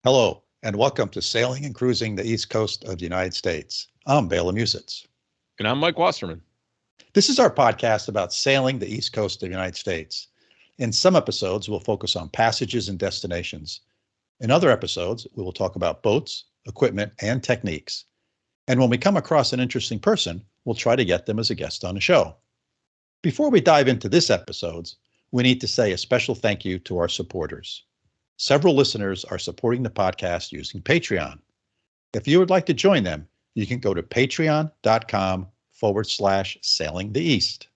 Hello, and welcome to Sailing and Cruising the East Coast of the United States. I'm Bela Musits. And I'm Mike Wasserman. This is our podcast about sailing the East Coast of the United States. In some episodes, we'll focus on passages and destinations. In other episodes, we will talk about boats, equipment, and techniques. And when we come across an interesting person, we'll try to get them as a guest on the show. Before we dive into this episodes, we need to say a special thank you to our supporters. Several listeners are supporting the podcast using Patreon. If you would like to join them, you can go to patreon.com/sailingtheeast.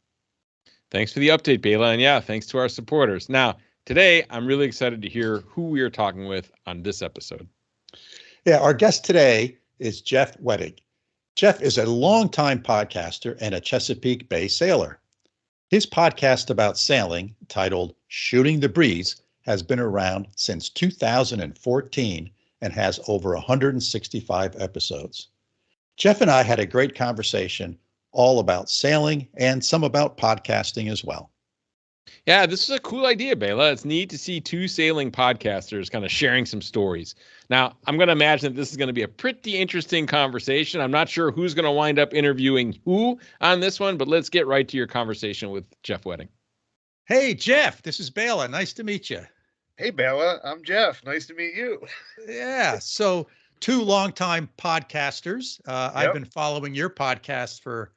Thanks for the update, Bela. And yeah, thanks to our supporters. Now, today, I'm really excited to hear who we are talking with on this episode. Yeah, our guest today is Jeff Wettig. Jeff is a longtime podcaster and a Chesapeake Bay sailor. His podcast about sailing, titled Shooting the Breeze, has been around since 2014 and has over 165 episodes. Jeff and I had a great conversation all about sailing and some about podcasting as well. Yeah, this is a cool idea, Bela. It's neat to see two sailing podcasters kind of sharing some stories. Now, I'm going to imagine that this is going to be a pretty interesting conversation. I'm not sure who's going to wind up interviewing who on this one, but let's get right to your conversation with Jeff Wettig. Hey, Jeff, this is Bela. Nice to meet you. Hey, Bela, I'm Jeff. Nice to meet you. Yeah, so two longtime podcasters. I've been following your podcast for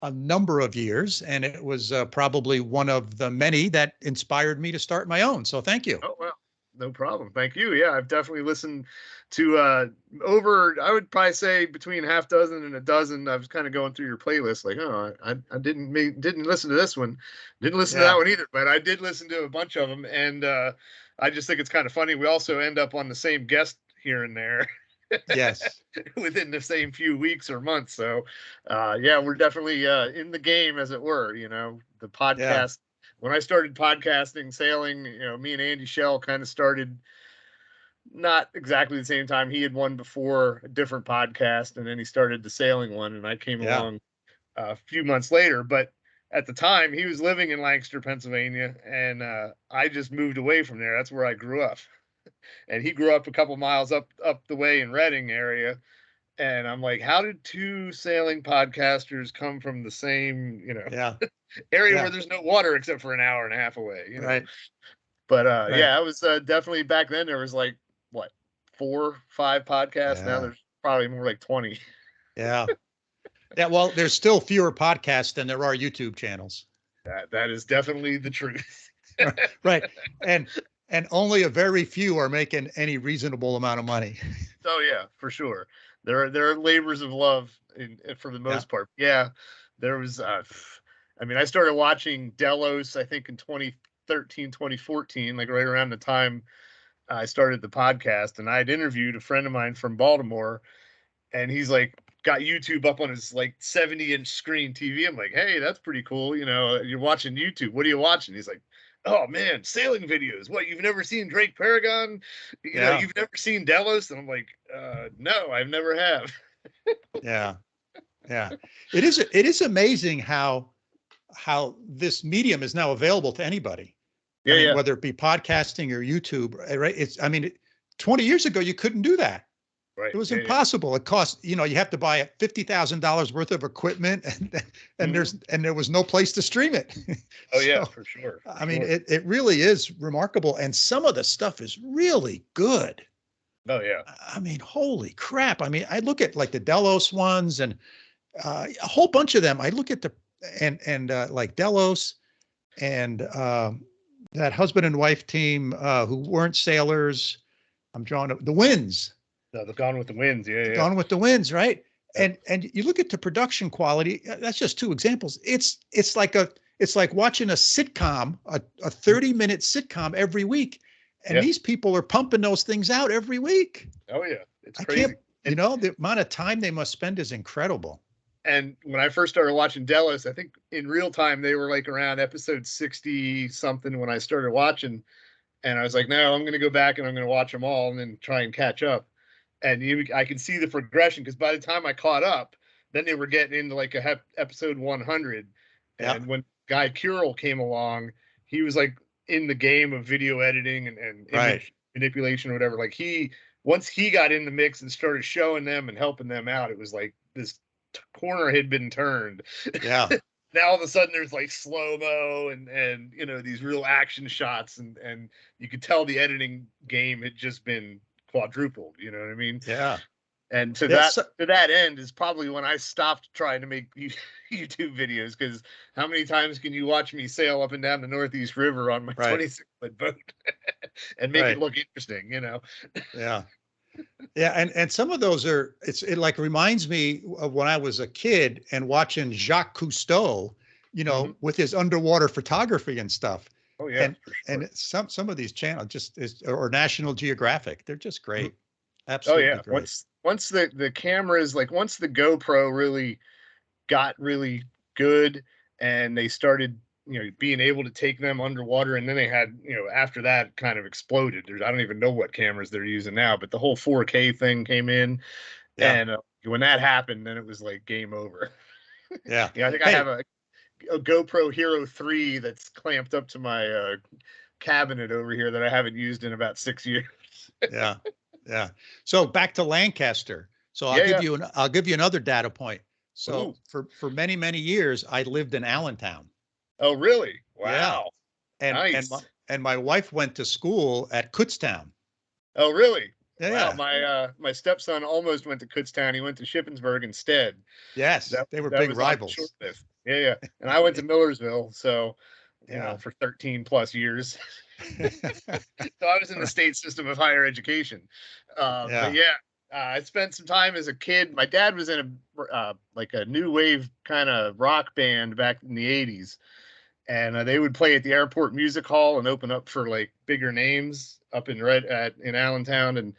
a number of years, and it was probably one of the many that inspired me to start my own. So thank you. Oh, well, no problem. Thank you. Yeah, I've definitely listened to over, I would probably say between half dozen and a dozen. I was kind of going through your playlist like, oh, I didn't listen to this one. Didn't listen to that one either, but I did listen to a bunch of them. And I just think it's kind of funny. We also end up on the same guest here and there. Yes. Within the same few weeks or months. So, yeah, we're definitely in the game, as it were. You know, the podcast. Yeah. When I started podcasting, sailing, you know, me and Andy Shell kind of started not exactly the same time. He had one before a different podcast, and then he started the sailing one, and I came along a few months later. But at the time, he was living in Lancaster, Pennsylvania, and I just moved away from there. That's where I grew up. And he grew up a couple miles up the way in Reading area. And I'm like, how did two sailing podcasters come from the same, area where there's no water except for an hour and a half away, you know? Right. But yeah, it was definitely back then. There was like, 4, 5 podcasts. Yeah. Now there's probably more like 20. Yeah. Yeah. Well, there's still fewer podcasts than there are YouTube channels. That is definitely the truth. Right. And only a very few are making any reasonable amount of money. Oh yeah, for sure. There are labors of love for the most part. Yeah, there was. I started watching Delos, I think in 2013, 2014, like right around the time I started the podcast, and I'd interviewed a friend of mine from Baltimore, and he's like got YouTube up on his like 70-inch screen TV. I'm like, hey, that's pretty cool. You know, you're watching YouTube. What are you watching? He's like, oh man, sailing videos. What, you've never seen Drake Paragon? You know, you've never seen Delos? And I'm like, no, I've never have. Yeah. It is amazing how this medium is now available to anybody. Yeah. Whether it be podcasting or YouTube, right? 20 years ago, you couldn't do that. Right. It was impossible. Yeah. It cost, you have to buy $50,000 worth of equipment and there was no place to stream it. Oh yeah, for sure. It really is remarkable. And some of the stuff is really good. Oh yeah. Holy crap. I look at like the Delos ones and a whole bunch of them. I look at like Delos and that husband and wife team who weren't sailors. I'm drawing the Winds. No, the Gone with the Winds, yeah. Gone with the Winds, right? Yeah. And you look at the production quality. That's just two examples. It's like watching a sitcom, a 30-minute sitcom every week, and these people are pumping those things out every week. Oh yeah, it's crazy. The amount of time they must spend is incredible. And when I first started watching Delos, I think in real time they were like around episode 60 something when I started watching, and I was like, no, I'm going to go back and I'm going to watch them all and then try and catch up. And I can see the progression because by the time I caught up, then they were getting into like episode 100. And when Guy Curl came along, he was like in the game of video editing and image manipulation or whatever. Like he once he got in the mix and started showing them and helping them out, it was like this corner had been turned. Yeah. Now all of a sudden there's like slow-mo and you know, these real action shots, and you could tell the editing game had just been quadrupled, you know what I mean? Yeah. And to that end is probably when I stopped trying to make YouTube videos, because how many times can you watch me sail up and down the Northeast River on my 26-foot boat and make it look interesting, you know? Yeah. Yeah, and some of those are, it like reminds me of when I was a kid and watching Jacques Cousteau, you know, with his underwater photography and stuff. Oh yeah, and some of these channels just or National Geographic, they're just great. Absolutely. Oh yeah, great. Once the cameras, like once the GoPro really got really good and they started, you know, being able to take them underwater, and then they had, you know, after that kind of exploded. I don't even know what cameras they're using now, but the whole 4K thing came in, and when that happened, then it was like game over. Yeah. I think I have a GoPro Hero 3 that's clamped up to my cabinet over here that I haven't used in about 6 years. Yeah. Yeah. So back to Lancaster. So I'll give you another data point. So for many, many years, I lived in Allentown. Oh, really? Wow. Yeah. Nice. And my wife went to school at Kutztown. Oh, really? Yeah. Wow. My stepson almost went to Kutztown. He went to Shippensburg instead. Yes, they were big rivals. Yeah. And I went to Millersville, so you know, for 13 plus years. So I was in the state system of higher education. But I spent some time as a kid. My dad was in a like a new wave kind of rock band back in the 80s. And they would play at the airport music hall and open up for like bigger names up in in Allentown, and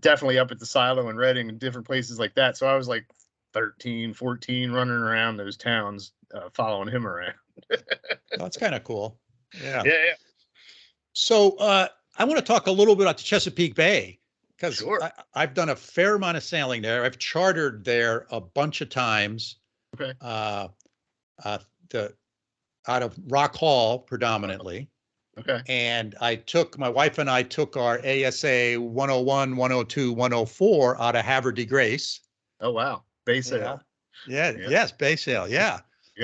definitely up at the Silo and Reading and different places like that. So I was like 13, 14 running around those towns, following him around. That's kind of cool. Yeah. So I want to talk a little bit about the Chesapeake Bay, because I've done a fair amount of sailing there. I've chartered there a bunch of times. Okay. Out of Rock Hall predominantly. Okay. And my wife and I took our ASA 101, 102, 104 out of Havre de Grace. Oh, wow. Bay sail. Yeah. Yes. Bay sail. Yeah.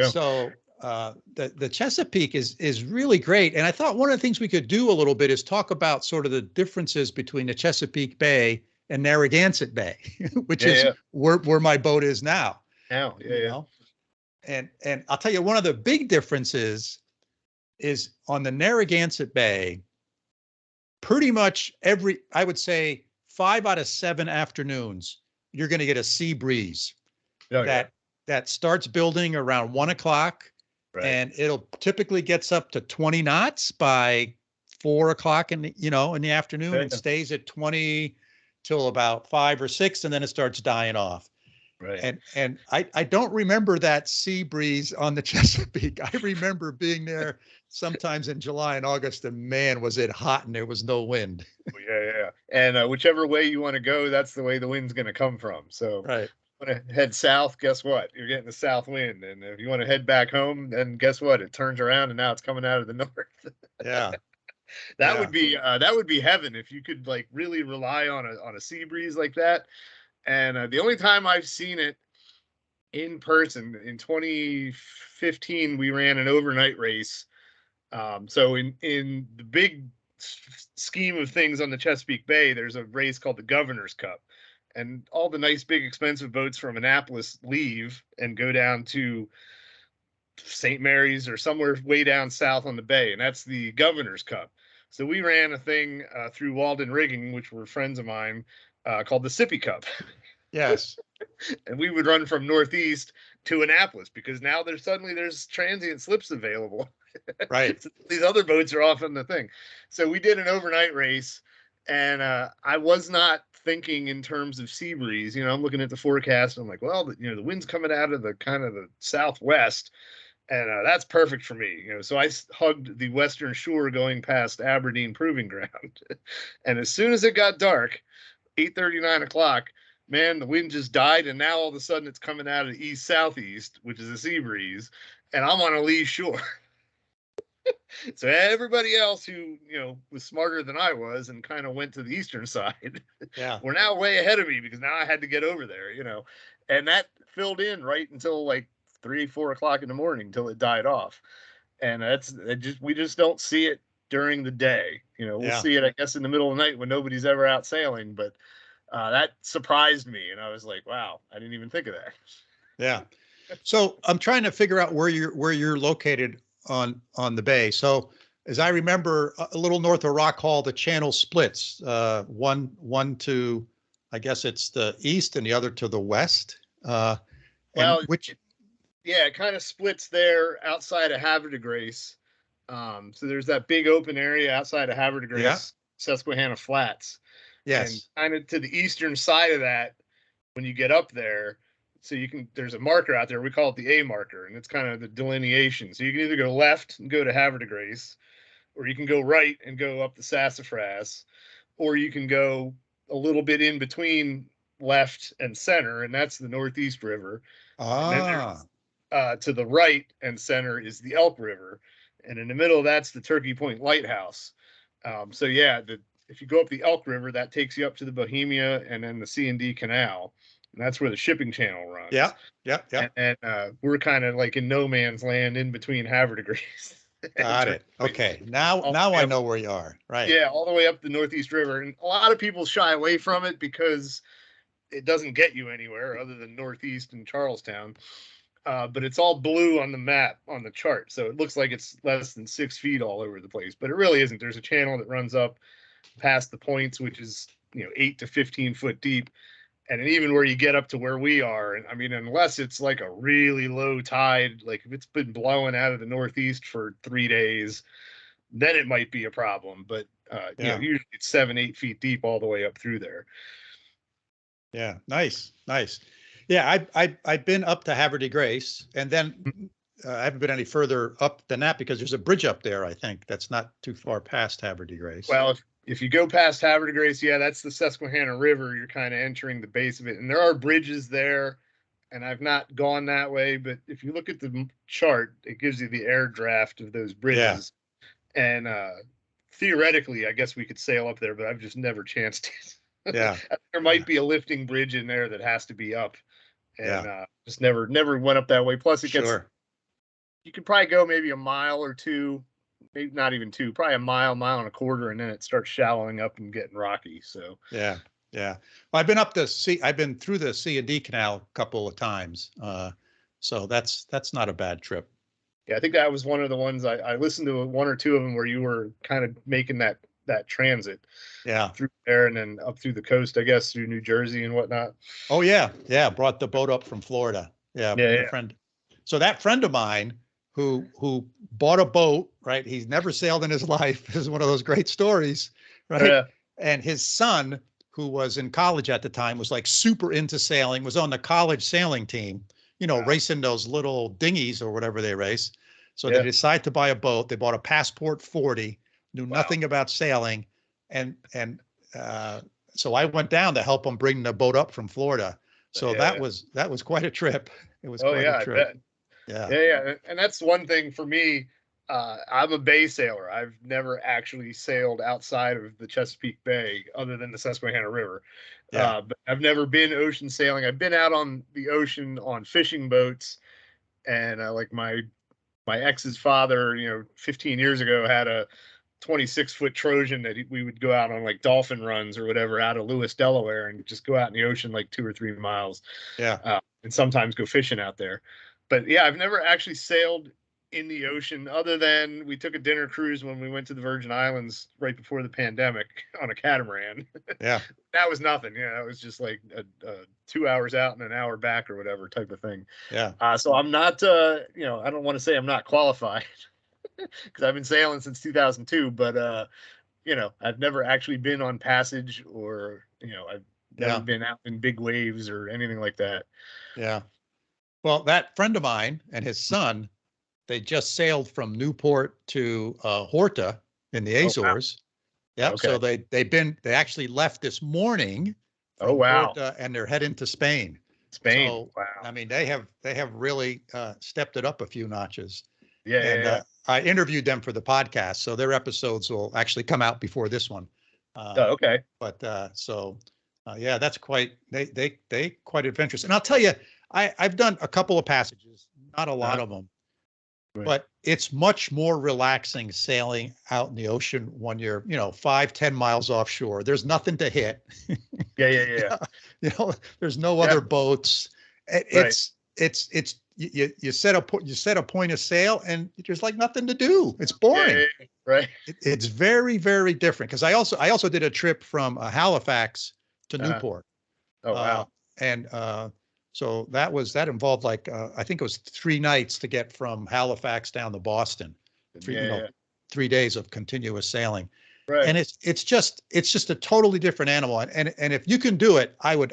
So the Chesapeake is really great. And I thought one of the things we could do a little bit is talk about sort of the differences between the Chesapeake Bay and Narragansett Bay, which is where my boat is now. Now, you know? And I'll tell you, one of the big differences is on the Narragansett Bay, pretty much I would say 5 out of 7 afternoons, you're going to get a sea breeze that starts building around 1 o'clock, and it'll typically gets up to 20 knots by 4 o'clock in the afternoon, and stays at 20 till about 5 or 6, and then it starts dying off. Right. And I don't remember that sea breeze on the Chesapeake. I remember being there sometimes in July and August, and man, was it hot and there was no wind. Yeah. And whichever way you want to go, that's the way the wind's going to come from. So if you want to head south, guess what? You're getting the south wind. And if you want to head back home, then guess what? It turns around and now it's coming out of the north. Yeah. That would be heaven if you could like really rely on a sea breeze like that. And the only time I've seen it in person, in 2015, we ran an overnight race. So in the big scheme of things on the Chesapeake Bay, there's a race called the Governor's Cup. And all the nice, big, expensive boats from Annapolis leave and go down to St. Mary's or somewhere way down south on the bay. And that's the Governor's Cup. So we ran a thing through Walden Rigging, which were friends of mine, called the Sippy Cup. Yes. And we would run from Northeast to Annapolis, because now there's transient slips available. Right. So these other boats are off on the thing. So we did an overnight race, and I was not thinking in terms of sea breeze. I'm looking at the forecast, and I'm like, well, the wind's coming out of the kind of the southwest, and that's perfect for me. So I hugged the western shore going past Aberdeen Proving Ground. And as soon as it got dark, 8:30, 9 o'clock, man, the wind just died, and now all of a sudden it's coming out of the east-southeast, which is a sea breeze, and I'm on a lee shore. So everybody else who, was smarter than I was and kind of went to the eastern side, Yeah. were now way ahead of me because now I had to get over there, and that filled in right until like 3, 4 o'clock in the morning until it died off. And we just don't see it during the day. We'll see it, I guess, in the middle of the night when nobody's ever out sailing. But that surprised me, and I was like, wow, I didn't even think of that. Yeah. So I'm trying to figure out where you're located on the bay. So as I remember, a little north of Rock Hall, the channel splits. One to, I guess it's the east, and the other to the west. Well, it kind of splits there outside of Havre de Grace. So there's that big open area outside of Havre de Grace, Susquehanna Flats. Yes. And kind of to the eastern side of that, when you get up there, so there's a marker out there. We call it the A marker, and it's kind of the delineation. So you can either go left and go to Havre de Grace, or you can go right and go up the Sassafras, or you can go a little bit in between left and center, and that's the Northeast River. Ah. To the right and center is the Elk River, and in the middle that's the Turkey Point Lighthouse. So if you go up the Elk River, that takes you up to the Bohemia and then the C&D Canal, and that's where the shipping channel runs. Yeah. And we're kind of like in no man's land in between Havre de Grace. Got it. Okay. Now I know where you are. Right. Yeah, all the way up the Northeast River, and a lot of people shy away from it because it doesn't get you anywhere other than Northeast and Charlestown. But it's all blue on the map, on the chart. So it looks like it's less than 6 feet all over the place, but it really isn't. There's a channel that runs up past the points, which is, 8 to 15 foot deep. And even where you get up to where we are, and I mean, unless it's like a really low tide, like if it's been blowing out of the Northeast for 3 days, then it might be a problem. But, usually it's 7, 8 feet deep all the way up through there. Yeah. Nice. Yeah, I've been up to Havre de Grace, and then I haven't been any further up than that because there's a bridge up there, I think, that's not too far past Havre de Grace. Well, if you go past Havre de Grace, that's the Susquehanna River. You're kind of entering the base of it, and there are bridges there, and I've not gone that way, but if you look at the chart, it gives you the air draft of those bridges. Yeah. And theoretically, I guess we could sail up there, but I've just never chanced it. Yeah. There might be a lifting bridge in there that has to be up. And just never went up that way. Plus, it gets, you could probably go maybe a mile or two, maybe not even two, probably a mile and a quarter, and then it starts shallowing up and getting rocky. So yeah. Well, I've been through the C&D Canal a couple of times, so that's not a bad trip. Yeah, I think that was one of the ones I listened to, one or two of them where you were kind of making that transit. Yeah. Through there and then up through the coast, I guess, through New Jersey and whatnot. Oh yeah. Brought the boat up from Florida. Yeah. Friend. So that friend of mine who bought a boat, right? He's never sailed in his life. This is one of those great stories, right? Yeah. And his son, who was in college at the time, was like super into sailing, was on the college sailing team, racing those little dinghies or whatever they race. So they decided to buy a boat. They bought a Passport 40, knew nothing about sailing. And so I went down to help them bring the boat up from Florida. So that was quite a trip. It was quite a trip. Yeah. And that's one thing for me. I'm a bay sailor. I've never actually sailed outside of the Chesapeake Bay other than the Susquehanna River. But I've never been ocean sailing. I've been out on the ocean on fishing boats, and like my ex's father, 15 years ago had a 26-foot Trojan that we would go out on like dolphin runs or whatever out of Lewis, Delaware, and just go out in the ocean like 2 or 3 miles. And sometimes go fishing out there. But I've never actually sailed in the ocean other than we took a dinner cruise when we went to the Virgin Islands right before the pandemic on a catamaran. Yeah. That was nothing. That was just like 2 hours out and an hour back or whatever type of thing. Yeah. So I'm not, I don't want to say I'm not qualified, because I've been sailing since 2002, but I've never actually been on passage or I've never been out in big waves or anything like that. Yeah. Well, that friend of mine and his son, they just sailed from Newport to Horta in the Azores. Wow. Yep. So they actually left this morning. Oh wow. Horta, and they're heading to Spain. So, wow. I mean, they have really stepped it up a few notches. I interviewed them for the podcast, so their episodes will actually come out before this one. Okay. But yeah, that's quite they quite adventurous. And I'll tell you, I've done a couple of passages, not a lot of them, but it's much more relaxing sailing out in the ocean when you're 5-10 miles offshore. There's nothing to hit. Yeah. There's no other boats. It's you set a point of sail and there's like nothing to do. It's boring. Right. It's very, very different. Because I also did a trip from Halifax to Newport. Oh wow. And so that involved like I think it was 3 nights to get from Halifax down to Boston. 3 days of continuous sailing. Right. And it's just a totally different animal. And if you can do it, I'd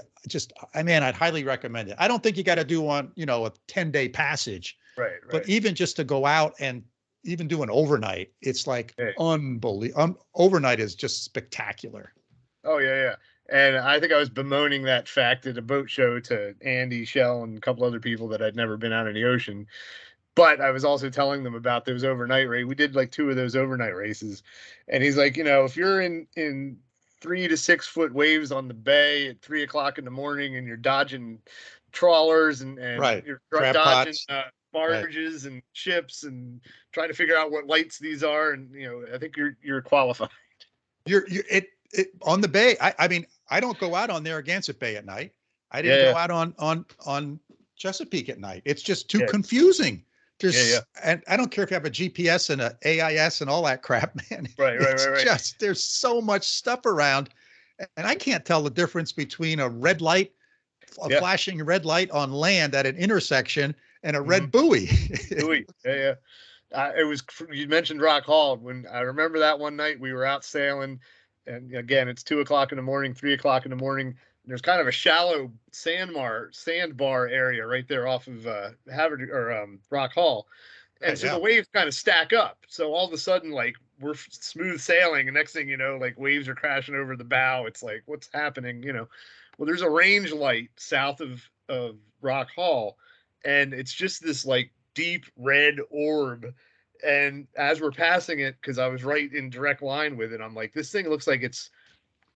highly recommend it. I don't think you got to do a 10-day passage. Right. But even just to go out and even do an overnight, it's like unbelievable. Overnight is just spectacular. Oh yeah. And I think I was bemoaning that fact at a boat show to Andy, Shell, and a couple other people that I'd never been out in the ocean. But I was also telling them about those overnight races. We did like 2 of those overnight races. And he's like, if you're in 3 to 6 foot waves on the bay at 3 o'clock in the morning and you're dodging trawlers and you're dodging barges and ships and trying to figure out what lights these are. And, I think you're qualified. You're on the bay. I mean, I don't go out on Narragansett Bay at night. I didn't go out on Chesapeake at night. It's just too confusing. And I don't care if you have a GPS and a AIS and all that crap, man. Right. Just there's so much stuff around, and I can't tell the difference between a red light, flashing red light on land at an intersection, and a red buoy. It was. You mentioned Rock Hall. When I remember that one night we were out sailing. And again, it's 2 o'clock in the morning, 3 o'clock in the morning. There's kind of a shallow sandbar area right there off of Rock Hall. And so the waves kind of stack up. So all of a sudden, like, we're smooth sailing. And next thing you know, like, waves are crashing over the bow. It's like, what's happening? Well, there's a range light south of Rock Hall. And it's just this like deep red orb. And as we're passing it, because I was right in direct line with it, I'm like, this thing looks like it's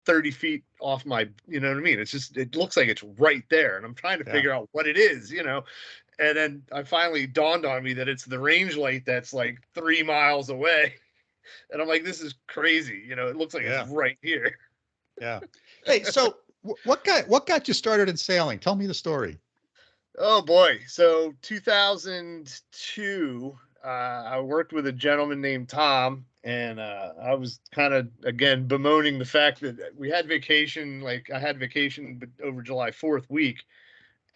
30 feet off my, you know what I mean? It looks like it's right there. And I'm trying to figure out what it is, And then I finally dawned on me that it's the range light that's like 3 miles away. And I'm like, this is crazy. It looks like it's right here. Yeah. Hey, so what got you started in sailing? Tell me the story. Oh boy. So 2002, I worked with a gentleman named Tom, and I was kind of, again, bemoaning the fact that we had vacation. Like, I had vacation over July 4th week,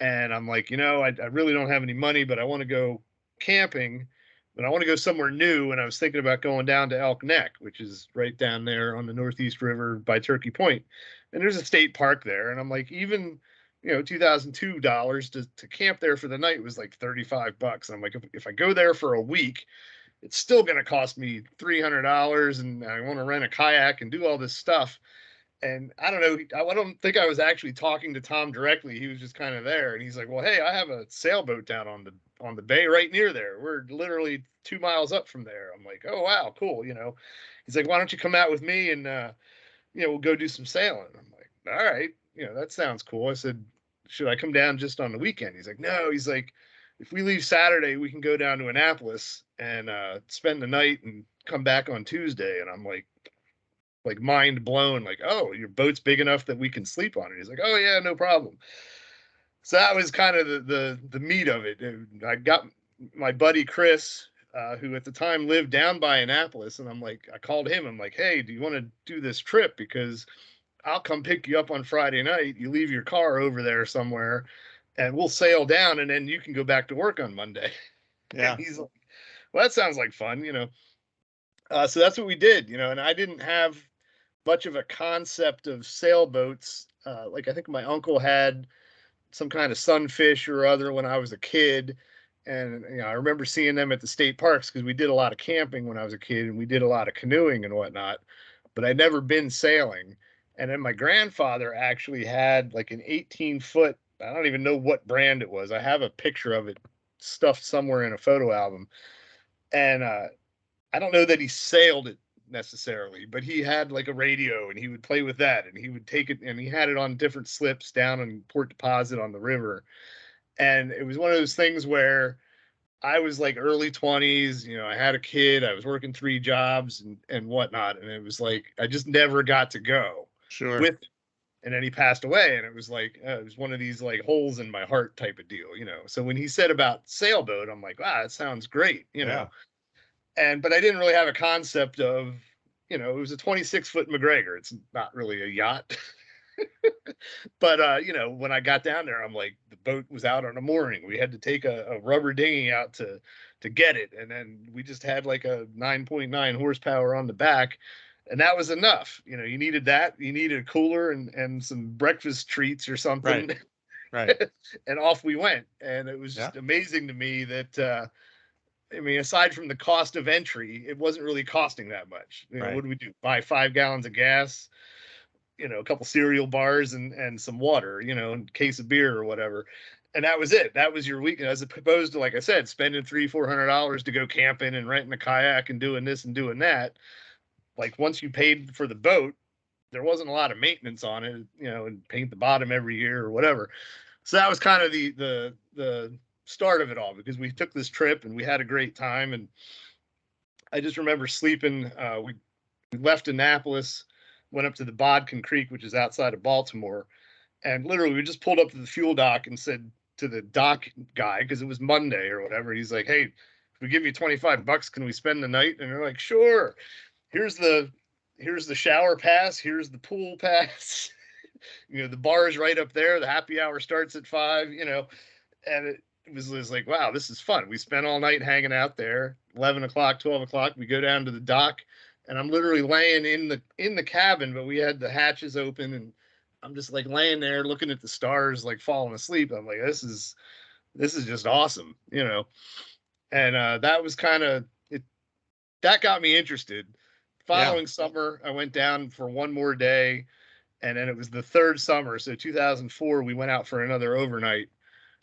and I'm like, I really don't have any money, but I want to go camping, but I want to go somewhere new. And I was thinking about going down to Elk Neck, which is right down there on the Northeast River by Turkey Point. And there's a state park there. And I'm like, even $2,002 to camp there for the night was like $35. And I'm like, if I go there for a week, it's still going to cost me $300, and I want to rent a kayak and do all this stuff. And I don't know, I don't think I was actually talking to Tom directly. He was just kind of there, and he's like, well, hey, I have a sailboat down on the bay right near there. We're literally 2 miles up from there. I'm like, oh wow, cool. He's like, why don't you come out with me and we'll go do some sailing. I'm like, all right. That sounds cool. I said, should I come down just on the weekend? He's like, no. He's like, if we leave Saturday, we can go down to Annapolis and spend the night and come back on Tuesday. And I'm like mind blown, like, oh, your boat's big enough that we can sleep on it. He's like, oh yeah, no problem. So that was kind of the meat of it. I got my buddy Chris, who at the time lived down by Annapolis, and I called him. I'm like, hey, do you want to do this trip? Because I'll come pick you up on Friday night. You leave your car over there somewhere, and we'll sail down, and then you can go back to work on Monday. Yeah. And he's like, well, that sounds like fun, So that's what we did, and I didn't have much of a concept of sailboats. Like, I think my uncle had some kind of sunfish or other when I was a kid. And, I remember seeing them at the state parks because we did a lot of camping when I was a kid, and we did a lot of canoeing and whatnot, but I'd never been sailing. And then my grandfather actually had like an 18-foot, I don't even know what brand it was. I have a picture of it stuffed somewhere in a photo album. And I don't know that he sailed it necessarily, but he had like a radio and he would play with that, and he would take it, and he had it on different slips down in Port Deposit on the river. And it was one of those things where I was like early 20s, I had a kid, I was working 3 jobs and whatnot. And it was like, I just never got to go Sure. with him. And then he passed away, and it was like, it was one of these like holes in my heart type of deal, So when he said about sailboat, I'm like, wow, that sounds great, Yeah. but I didn't really have a concept of, it was a 26-foot McGregor. It's not really a yacht. But when I got down there, I'm like, the boat was out on a mooring. We had to take a rubber dinghy out to get it, and then we just had like a 9.9 horsepower on the back, and that was enough. You needed that. You needed a cooler and some breakfast treats or something. Right. And off we went. And it was just amazing to me that aside from the cost of entry, it wasn't really costing that much. Right. What do we do? Buy 5 gallons of gas, a couple cereal bars and some water, and a case of beer or whatever. And that was it. That was your weekend, as opposed to, like I said, spending $300-400 to go camping and renting a kayak and doing this and doing that. Like, once you paid for the boat, there wasn't a lot of maintenance on it, and paint the bottom every year or whatever. So that was kind of the start of it all, because we took this trip and we had a great time. And I just remember sleeping. We left Annapolis, went up to the Bodkin Creek, which is outside of Baltimore. And literally we just pulled up to the fuel dock and said to the dock guy, because it was Monday or whatever, he's like, hey, if we give you $25, can we spend the night? And they're like, sure. Here's the shower pass. Here's the pool pass. The bar is right up there. The happy hour starts at 5, and it was like, wow, this is fun. We spent all night hanging out there. 11 o'clock, 12 o'clock, we go down to the dock, and I'm literally laying in the cabin, but we had the hatches open, and I'm just like laying there looking at the stars, like falling asleep. I'm like, this is just awesome, and that was kind of it. That got me interested. Following summer, I went down for one more day, and then it was the third summer. So 2004, we went out for another overnight.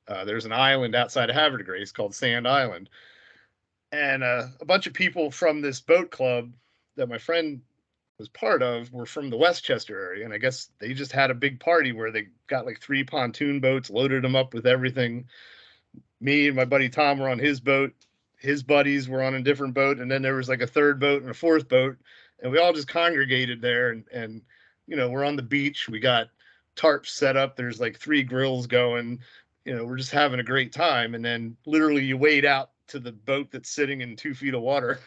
There's an island outside of Havre de Grace called Sand Island. And a bunch of people from this boat club that my friend was part of were from the Westchester area. And I guess they just had a big party where they got like 3 pontoon boats, loaded them up with everything. Me and my buddy Tom were on his boat. His buddies were on a different boat. And then there was like a third boat and a fourth boat. And we all just congregated there. And we're on the beach. We got tarps set up. There's like 3 grills going. We're just having a great time. And then literally you wade out to the boat that's sitting in 2 feet of water,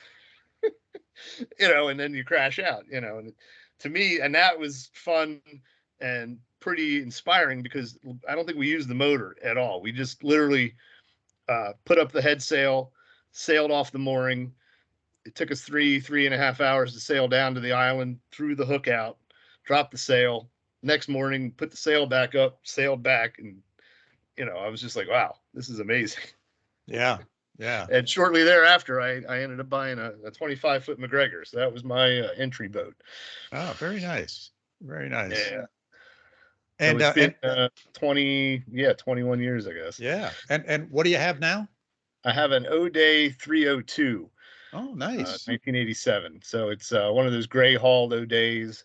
and then you crash out, and to me, and that was fun and pretty inspiring, because I don't think we used the motor at all. We just literally put up the head sail, sailed off the mooring. It took us 3.5 hours to sail down to the island, threw the hook out, dropped the sail. Next morning, put the sail back up, sailed back, and I was just like, wow, this is amazing. Yeah. And shortly thereafter, I ended up buying a 25-foot McGregor. So that was my entry boat. Oh, very nice. Very nice. Yeah. And so it's been 21 years, I guess. Yeah. And what do you have now? I have an O'Day 302. Oh, nice. 1987. So it's one of those gray hauled O'Days.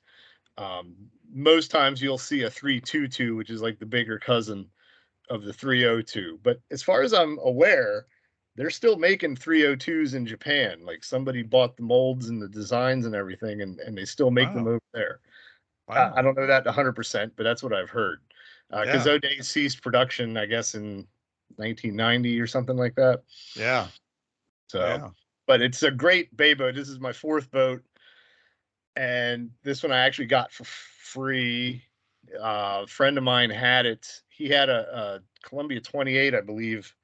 Most times you'll see a 322, which is like the bigger cousin of the 302. But as far as I'm aware, they're still making 302s in Japan. Like, somebody bought the molds and the designs and everything, and they still make them over there. Wow. I don't know that 100%, but that's what I've heard. Because O'Day ceased production, I guess, in 1990 or something like that. Yeah. So, but it's a great bay boat. This is my 4th boat, and this one I actually got for free. A friend of mine had it. He had a Columbia 28, I believe,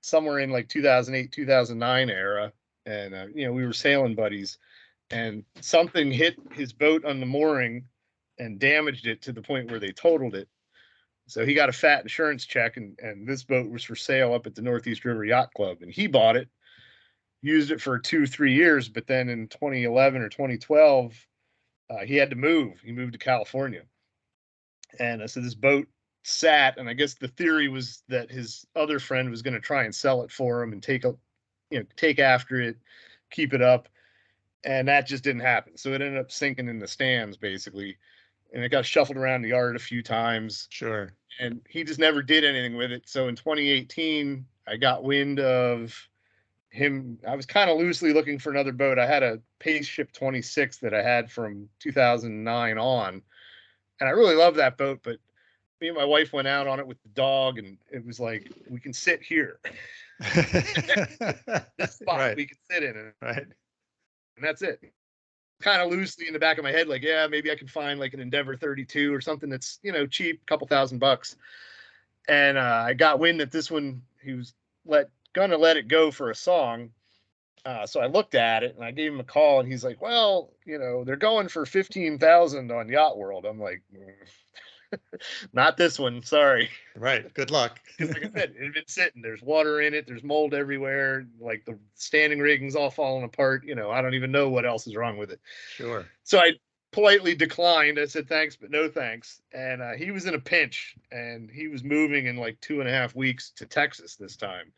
somewhere in like 2008, 2009 era. And, we were sailing buddies, and something hit his boat on the mooring and damaged it to the point where they totaled it. So he got a fat insurance check, and this boat was for sale up at the Northeast River Yacht Club. And he bought it, used it for 2-3 years. But then in 2011 or 2012, he had to move. He moved to California. And so this boat sat, and I guess the theory was that his other friend was going to try and sell it for him and take take after it, keep it up. And that just didn't happen. So it ended up sinking in the stands basically. And it got shuffled around the yard a few times. Sure. And he just never did anything with it. So in 2018, I got wind of him. I was kind of loosely looking for another boat. I had a Pace Ship 26 that I had from 2009 on. And I really love that boat, but me and my wife went out on it with the dog, and it was like, we can sit here. This spot Right. we can sit in it. Right. And that's it. Kind of loosely in the back of my head, like, yeah, maybe I can find like an Endeavor 32 or something that's, cheap, a couple $1,000. And I got wind that this one, he was gonna let it go for a song. So I looked at it and I gave him a call, and he's like, well, they're going for 15,000 on Yacht World. I'm like, not this one, sorry. Right. Good luck. Because like I said, it had been sitting. There's water in it. There's mold everywhere. Like the standing rigging's all falling apart. I don't even know what else is wrong with it. Sure. So I politely declined. I said, thanks, but no thanks. And he was in a pinch, and he was moving in like 2.5 weeks to Texas this time.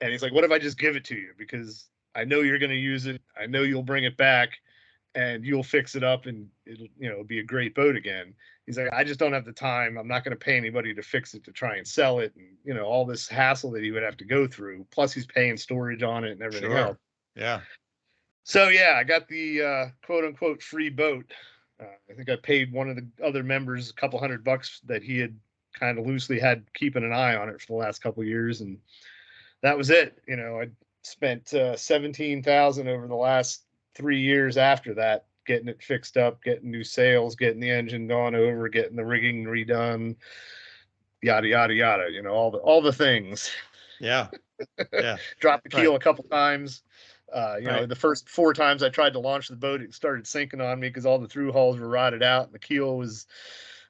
And he's like, what if I just give it to you? Because I know you're going to use it. I know you'll bring it back and you'll fix it up, and it'll be a great boat again. He's like, I just don't have the time. I'm not going to pay anybody to fix it to try and sell it. And, all this hassle that he would have to go through. Plus he's paying storage on it and everything else. Yeah. So yeah, I got the quote unquote free boat. I think I paid one of the other members a couple $100 that he had kind of loosely had keeping an eye on it for the last couple of years. And that was it. I spent 17,000 over the last 3 years after that, getting it fixed up, getting new sails, getting the engine gone over, getting the rigging redone, yada yada yada. All the things. Yeah. Yeah. Dropped the keel Right. a couple times. Right. The first 4 times I tried to launch the boat, it started sinking on me because all the through hulls were rotted out and the keel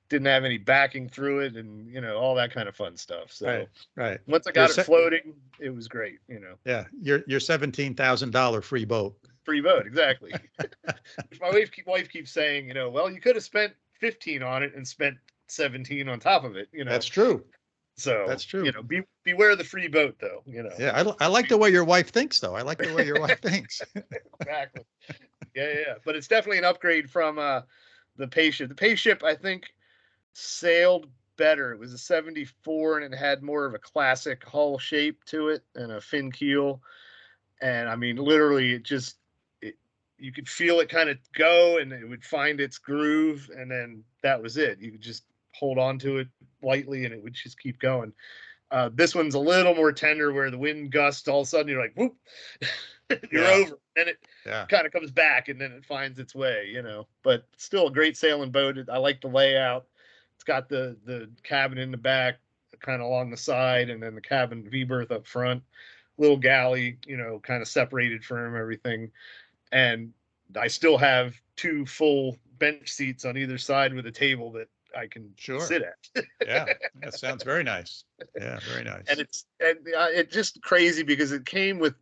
didn't have any backing through it, and all that kind of fun stuff. So Right. once I got it floating, it was great. Yeah. Your $17,000 free boat. Free boat, exactly. My wife keeps saying, well, you could have spent 15 on it and spent 17 on top of it. That's true. So That's true. Beware the free boat, though. Yeah. I like the way your wife thinks, though. I like the way your wife thinks. Exactly. Yeah. But it's definitely an upgrade from the Pace Ship. The Pace Ship, I think, sailed better. It was a 74, and it had more of a classic hull shape to it and a fin keel. And I mean, literally, you could feel it kind of go, and it would find its groove, and then that was it. You could just hold on to it lightly, and it would just keep going. This one's a little more tender, where the wind gusts, all of a sudden you're like, whoop, you're over, and it kind of comes back, and then it finds its way, But still a great sailing boat. I like the layout. It's got the cabin in the back, kind of along the side, and then the cabin V-berth up front. Little galley, kind of separated from everything. And I still have 2 full bench seats on either side with a table that I can sit at. Yeah, that sounds very nice. Yeah, very nice. And it's just crazy because it came with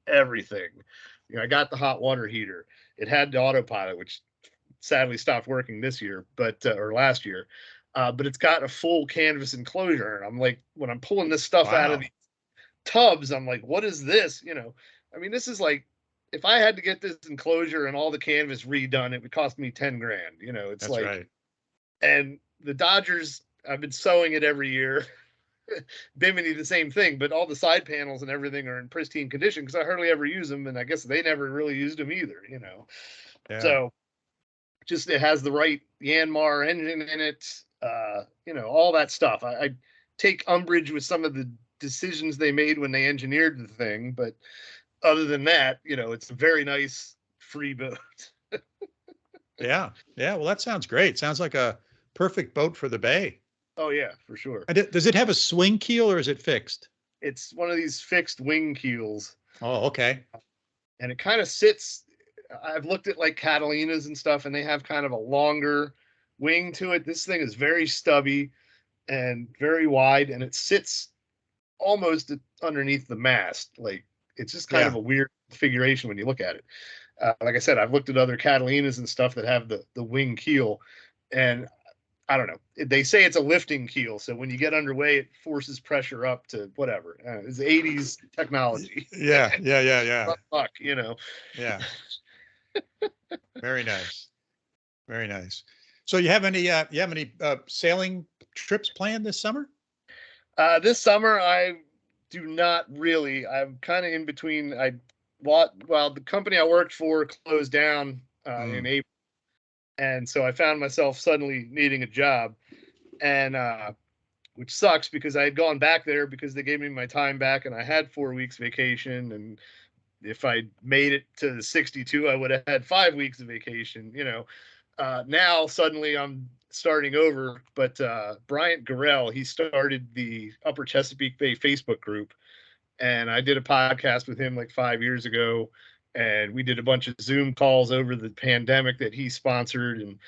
everything. I got the hot water heater. It had the autopilot, which sadly stopped working this year, or last year. But it's got a full canvas enclosure. And I'm like, when I'm pulling this stuff out of the tubs, I'm like, what is this? I mean, this is like, if I had to get this enclosure and all the canvas redone, it would cost me 10 grand. It's That's like, right. And the Dodgers, I've been sewing it every year. Bimini, the same thing, but all the side panels and everything are in pristine condition because I hardly ever use them, and I guess they never really used them either. Yeah. So just it has the right Yanmar engine in it. All that stuff. I take umbrage with some of the decisions they made when they engineered the thing, but other than that, it's a very nice free boat. Yeah. Well, that sounds great. Sounds like a perfect boat for the bay. Oh yeah, for sure. Does it have a swing keel or is it fixed? It's one of these fixed wing keels. Oh, okay. And it kind of sits. I've looked at like Catalinas and stuff, and they have kind of a longer wing to it. This thing is very stubby and very wide, and it sits almost underneath the mast. Like it's just kind of a weird configuration when you look at it. Like I said, I've looked at other Catalinas and stuff that have the wing keel, and I don't know. They say it's a lifting keel, so when you get underway, it forces pressure up to whatever. It's 80s technology. Yeah. Rough luck, you know. Yeah. Very nice. Very nice. So you have any sailing trips planned this summer? This summer, I do not really. I'm kind of in between. The company I worked for closed down in April, and so I found myself suddenly needing a job, and which sucks because I had gone back there because they gave me my time back, and I had 4 weeks vacation, and if I made it to the 62, I would have had 5 weeks of vacation. You know, now suddenly I'm starting over, but Bryant Gorell, he started the Upper Chesapeake Bay Facebook group, and I did a podcast with him like 5 years ago, and we did a bunch of Zoom calls over the pandemic that he sponsored, and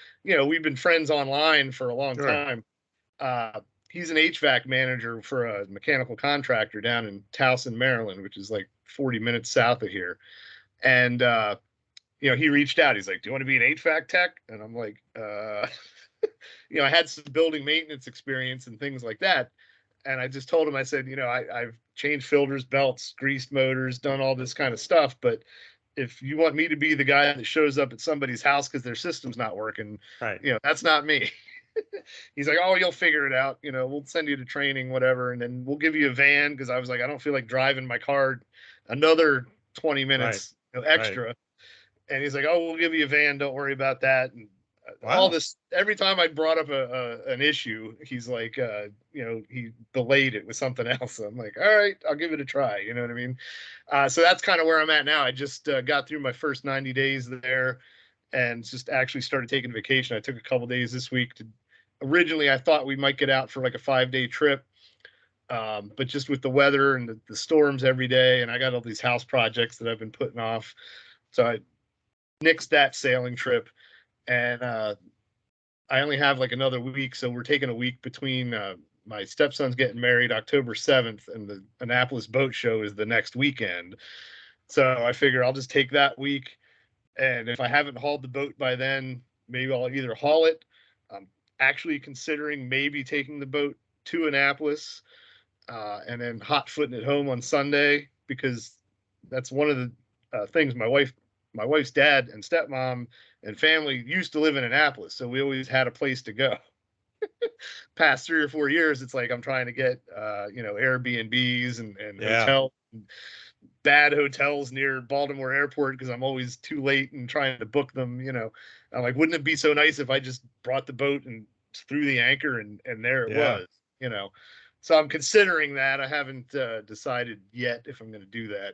we've been friends online for a long time. He's an HVAC manager for a mechanical contractor down in Towson, Maryland, which is like 40 minutes south of here, and he reached out. He's like, "Do you want to be an HVAC tech?" And I'm like, I had some building maintenance experience and things like that. And I just told him, I said, I've changed filters, belts, greased motors, done all this kind of stuff. But if you want me to be the guy that shows up at somebody's house because their system's not working, right, that's not me. He's like, "Oh, you'll figure it out. We'll send you to training, whatever. And then we'll give you a van." Because I was like, I don't feel like driving my car another 20 minutes extra. Right. And he's like, "Oh, we'll give you a van. Don't worry about that." And all this, every time I brought up an issue, he's like, he delayed it with something else. So I'm like, all right, I'll give it a try. You know what I mean? So that's kind of where I'm at now. I just got through my first 90 days there and just actually started taking vacation. I took a couple days this week. Originally, I thought we might get out for like a 5-day trip. But just with the weather and the storms every day, and I got all these house projects that I've been putting off. So I nixed that sailing trip. And I only have like another week, so we're taking a week between my stepson's getting married October 7th, and the Annapolis Boat Show is the next weekend. So I figure I'll just take that week, and if I haven't hauled the boat by then, maybe I'll either haul it. I'm actually considering maybe taking the boat to Annapolis and then hot footing it home on Sunday, because that's one of the things my wife's dad and stepmom and family used to live in Annapolis, so we always had a place to go. Past 3 or 4 years, it's like I'm trying to get Airbnbs and hotel, bad hotels near Baltimore Airport because I'm always too late and trying to book them. I'm like, wouldn't it be so nice if I just brought the boat and threw the anchor and there it was. So I'm considering that. I haven't decided yet if I'm going to do that.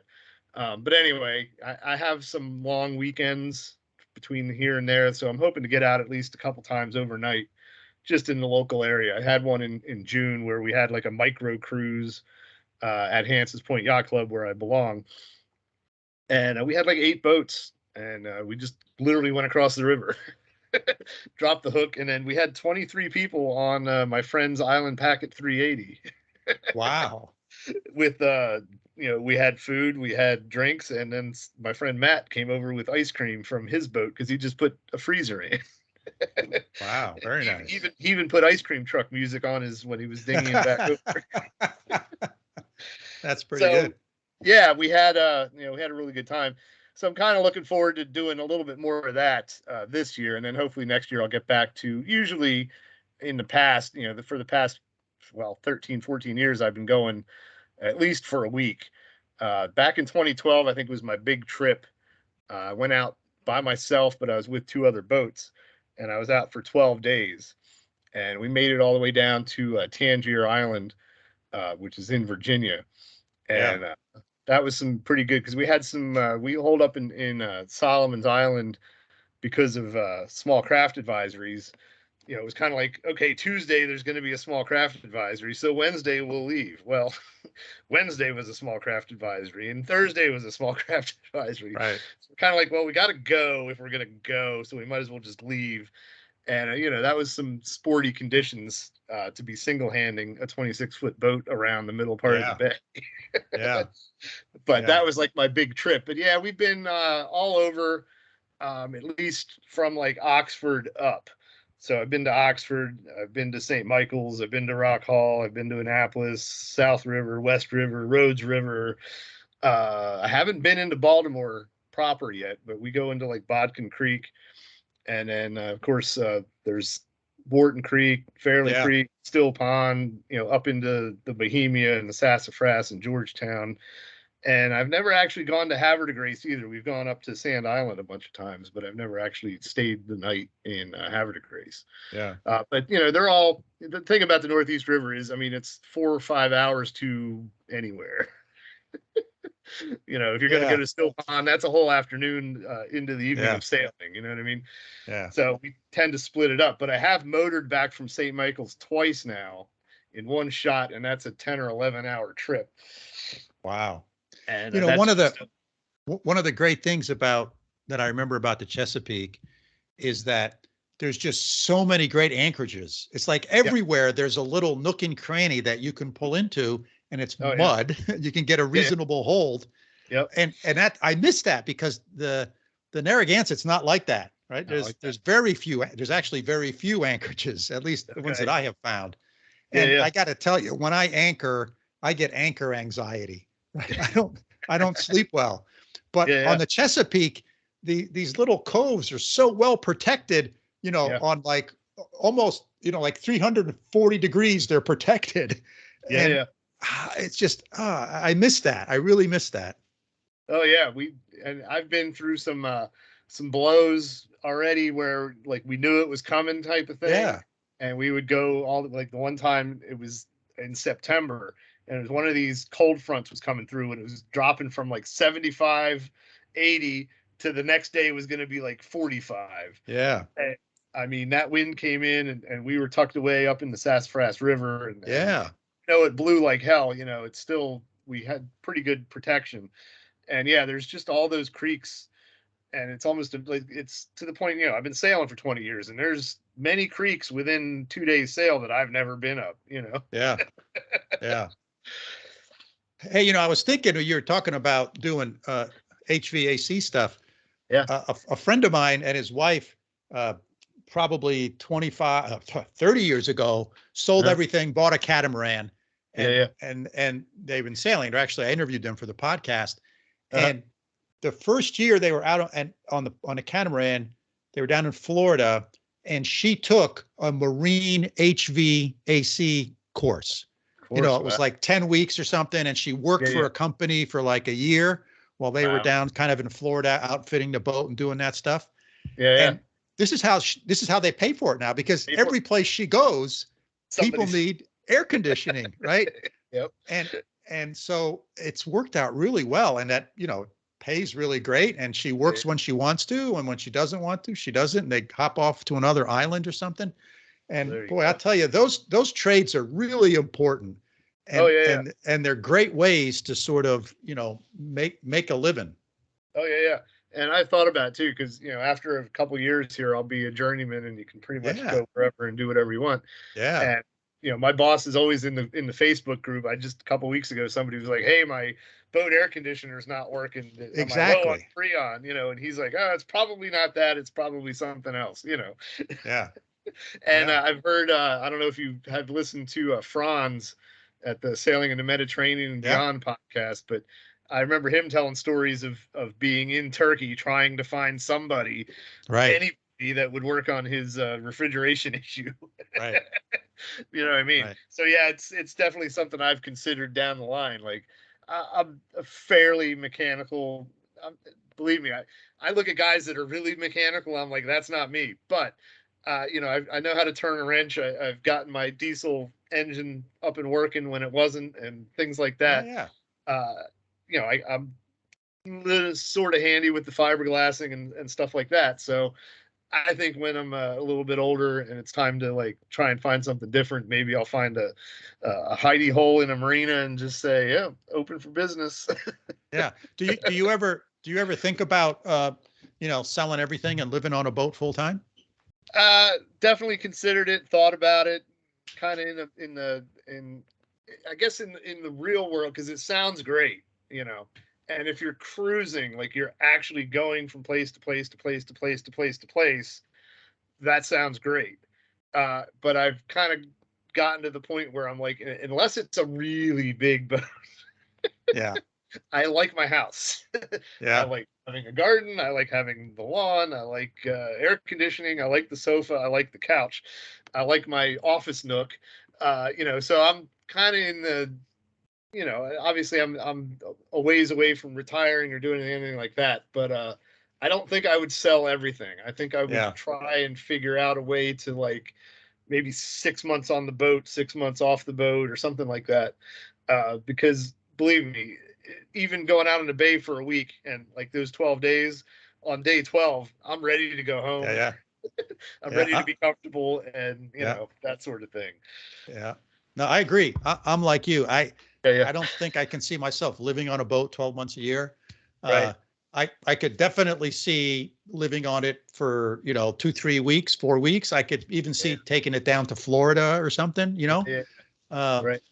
But anyway, I have some long weekends between here and there, so I'm hoping to get out at least a couple times overnight just in the local area. I had one in June where we had like a micro cruise at Hans's Point Yacht Club, where I belong. And we had like 8 boats, and we just literally went across the river, dropped the hook, and then we had 23 people on my friend's Island Packet 380. Wow. With we had food, we had drinks, and then my friend Matt came over with ice cream from his boat because he just put a freezer in. Wow, very nice. He even put ice cream truck music on when he was dinghying back over. That's pretty good. Yeah, we had a really good time. So I'm kind of looking forward to doing a little bit more of that this year, and then hopefully next year I'll get back to, usually in the past, for the past 13, 14 years I've been going at least for a week. Back in 2012, I think was my big trip. I went out by myself, but I was with 2 other boats, and I was out for 12 days. And we made it all the way down to Tangier Island, which is in Virginia. And that was some pretty good, because we had some, we holed up in Solomon's Island because of small craft advisories. It was kind of like, okay, Tuesday there's going to be a small craft advisory, so Wednesday we'll leave. Well, Wednesday was a small craft advisory, and Thursday was a small craft advisory. Right. So kind of like, well, we got to go if we're going to go, so we might as well just leave. And that was some sporty conditions to be single-handing a 26-foot boat around the middle part of the bay. But that was like my big trip. But yeah, we've been all over, at least from like Oxford up. So I've been to Oxford, I've been to St. Michael's, I've been to Rock Hall, I've been to Annapolis, South River, West River, Rhodes River. I haven't been into Baltimore proper yet, but we go into like Bodkin Creek. And then, of course, there's Wharton Creek, Fairleigh Creek, Still Pond, up into the Bohemia and the Sassafras and Georgetown. And I've never actually gone to Havre de Grace either. We've gone up to Sand Island a bunch of times, but I've never actually stayed the night in Havre de Grace. Yeah. But they're all, the thing about the Northeast River is, I mean, it's 4 or 5 hours to anywhere. If you're going to go to Still Pond, that's a whole afternoon into the evening of sailing. You know what I mean? Yeah. So we tend to split it up. But I have motored back from St. Michael's twice now in one shot, and that's a 10 or 11 hour trip. Wow. And one of the great things that I remember about the Chesapeake is that there's just so many great anchorages. It's like everywhere there's a little nook and cranny that you can pull into, and it's mud. You can get a reasonable hold. Yep. And that I miss that because the Narragansett's not like that, right? There's very few. There's actually very few anchorages, at least the ones that I have found. And I got to tell you, when I anchor, I get anchor anxiety. Right? I don't sleep well. But on the Chesapeake, these little coves are so well protected, on like almost, like 340 degrees, they're protected. It's just, I miss that. I really miss that. Oh yeah. And I've been through some blows already where like we knew it was coming type of thing. Yeah. And we would go like the one time it was in September, and it was one of these cold fronts was coming through, and it was dropping from like 75, 80 to the next day was going to be like 45. Yeah. And, I mean, that wind came in and we were tucked away up in the Sassafras River. And it blew like hell. It's still, we had pretty good protection. And there's just all those creeks, and it's almost like it's to the point, I've been sailing for 20 years, and there's many creeks within 2 days sail that I've never been up, Yeah. Yeah. Hey, I was thinking you were talking about doing HVAC stuff. Yeah. A friend of mine and his wife, probably 30 years ago, sold everything, bought a catamaran, and they've been sailing. Actually, I interviewed them for the podcast. And the first year they were out on a catamaran, they were down in Florida, and she took a marine HVAC course. It was like 10 weeks or something. And she worked for a company for like a year while they were down kind of in Florida, outfitting the boat and doing that stuff. And this is how they pay for it now, because every place she goes, people need air conditioning, right? Yep. And so it's worked out really well, and that, pays really great. And she works when she wants to, and when she doesn't want to, she doesn't. And they hop off to another island or something. And boy, I'll tell you, those trades are really important. And, and they're great ways to sort of, make a living. Oh yeah. And I thought about it too, because, after a couple of years here, I'll be a journeyman, and you can pretty much go wherever and do whatever you want. Yeah. And, my boss is always in the Facebook group. A couple of weeks ago, somebody was like, "Hey, my boat air conditioner is not working. Exactly. On Freon," and he's like, "Oh, it's probably not that. It's probably something else," Yeah. And I've heard, I don't know if you have listened to Franz at the Sailing in the Mediterranean and Beyond podcast, but I remember him telling stories of being in Turkey trying to find somebody, anybody that would work on his refrigeration issue. Right. You know what I mean? Right. So it's definitely something I've considered down the line. Like I'm a fairly mechanical. Believe me, I look at guys that are really mechanical. I'm like, that's not me. But I know how to turn a wrench. I've gotten my diesel engine up and working when it wasn't, and things like that. I'm sort of handy with the fiberglassing and stuff like that. So I think when I'm a little bit older and it's time to like try and find something different, maybe I'll find a hidey hole in a marina and just say, open for business. Yeah. Do you ever think about selling everything and living on a boat full time? Definitely considered it, thought about it, kind of in the real world, because it sounds great, And if you're cruising, like you're actually going from place to place to place to place to place to place, that sounds great. But I've kind of gotten to the point where I'm like, unless it's a really big boat, Yeah. I like my house. Yeah. I like having a garden. I like having the lawn. I like air conditioning. I like the sofa. I like the couch. I like my office nook. So I'm kind of in the, obviously I'm a ways away from retiring or doing anything like that. But I don't think I would sell everything. I think I would try and figure out a way to, like, maybe 6 months on the boat, 6 months off the boat, or something like that. Because believe me, even going out in the bay for a week and like those 12 days, on day 12, I'm ready to go home. Yeah. I'm ready to be comfortable and, that sort of thing. Yeah. No, I agree. I'm like you. I Yeah. don't think I can see myself living on a boat 12 months a year. Right. I could definitely see living on it for, 2, 3 weeks, 4 weeks. I could even see taking it down to Florida or something, Yeah. Right.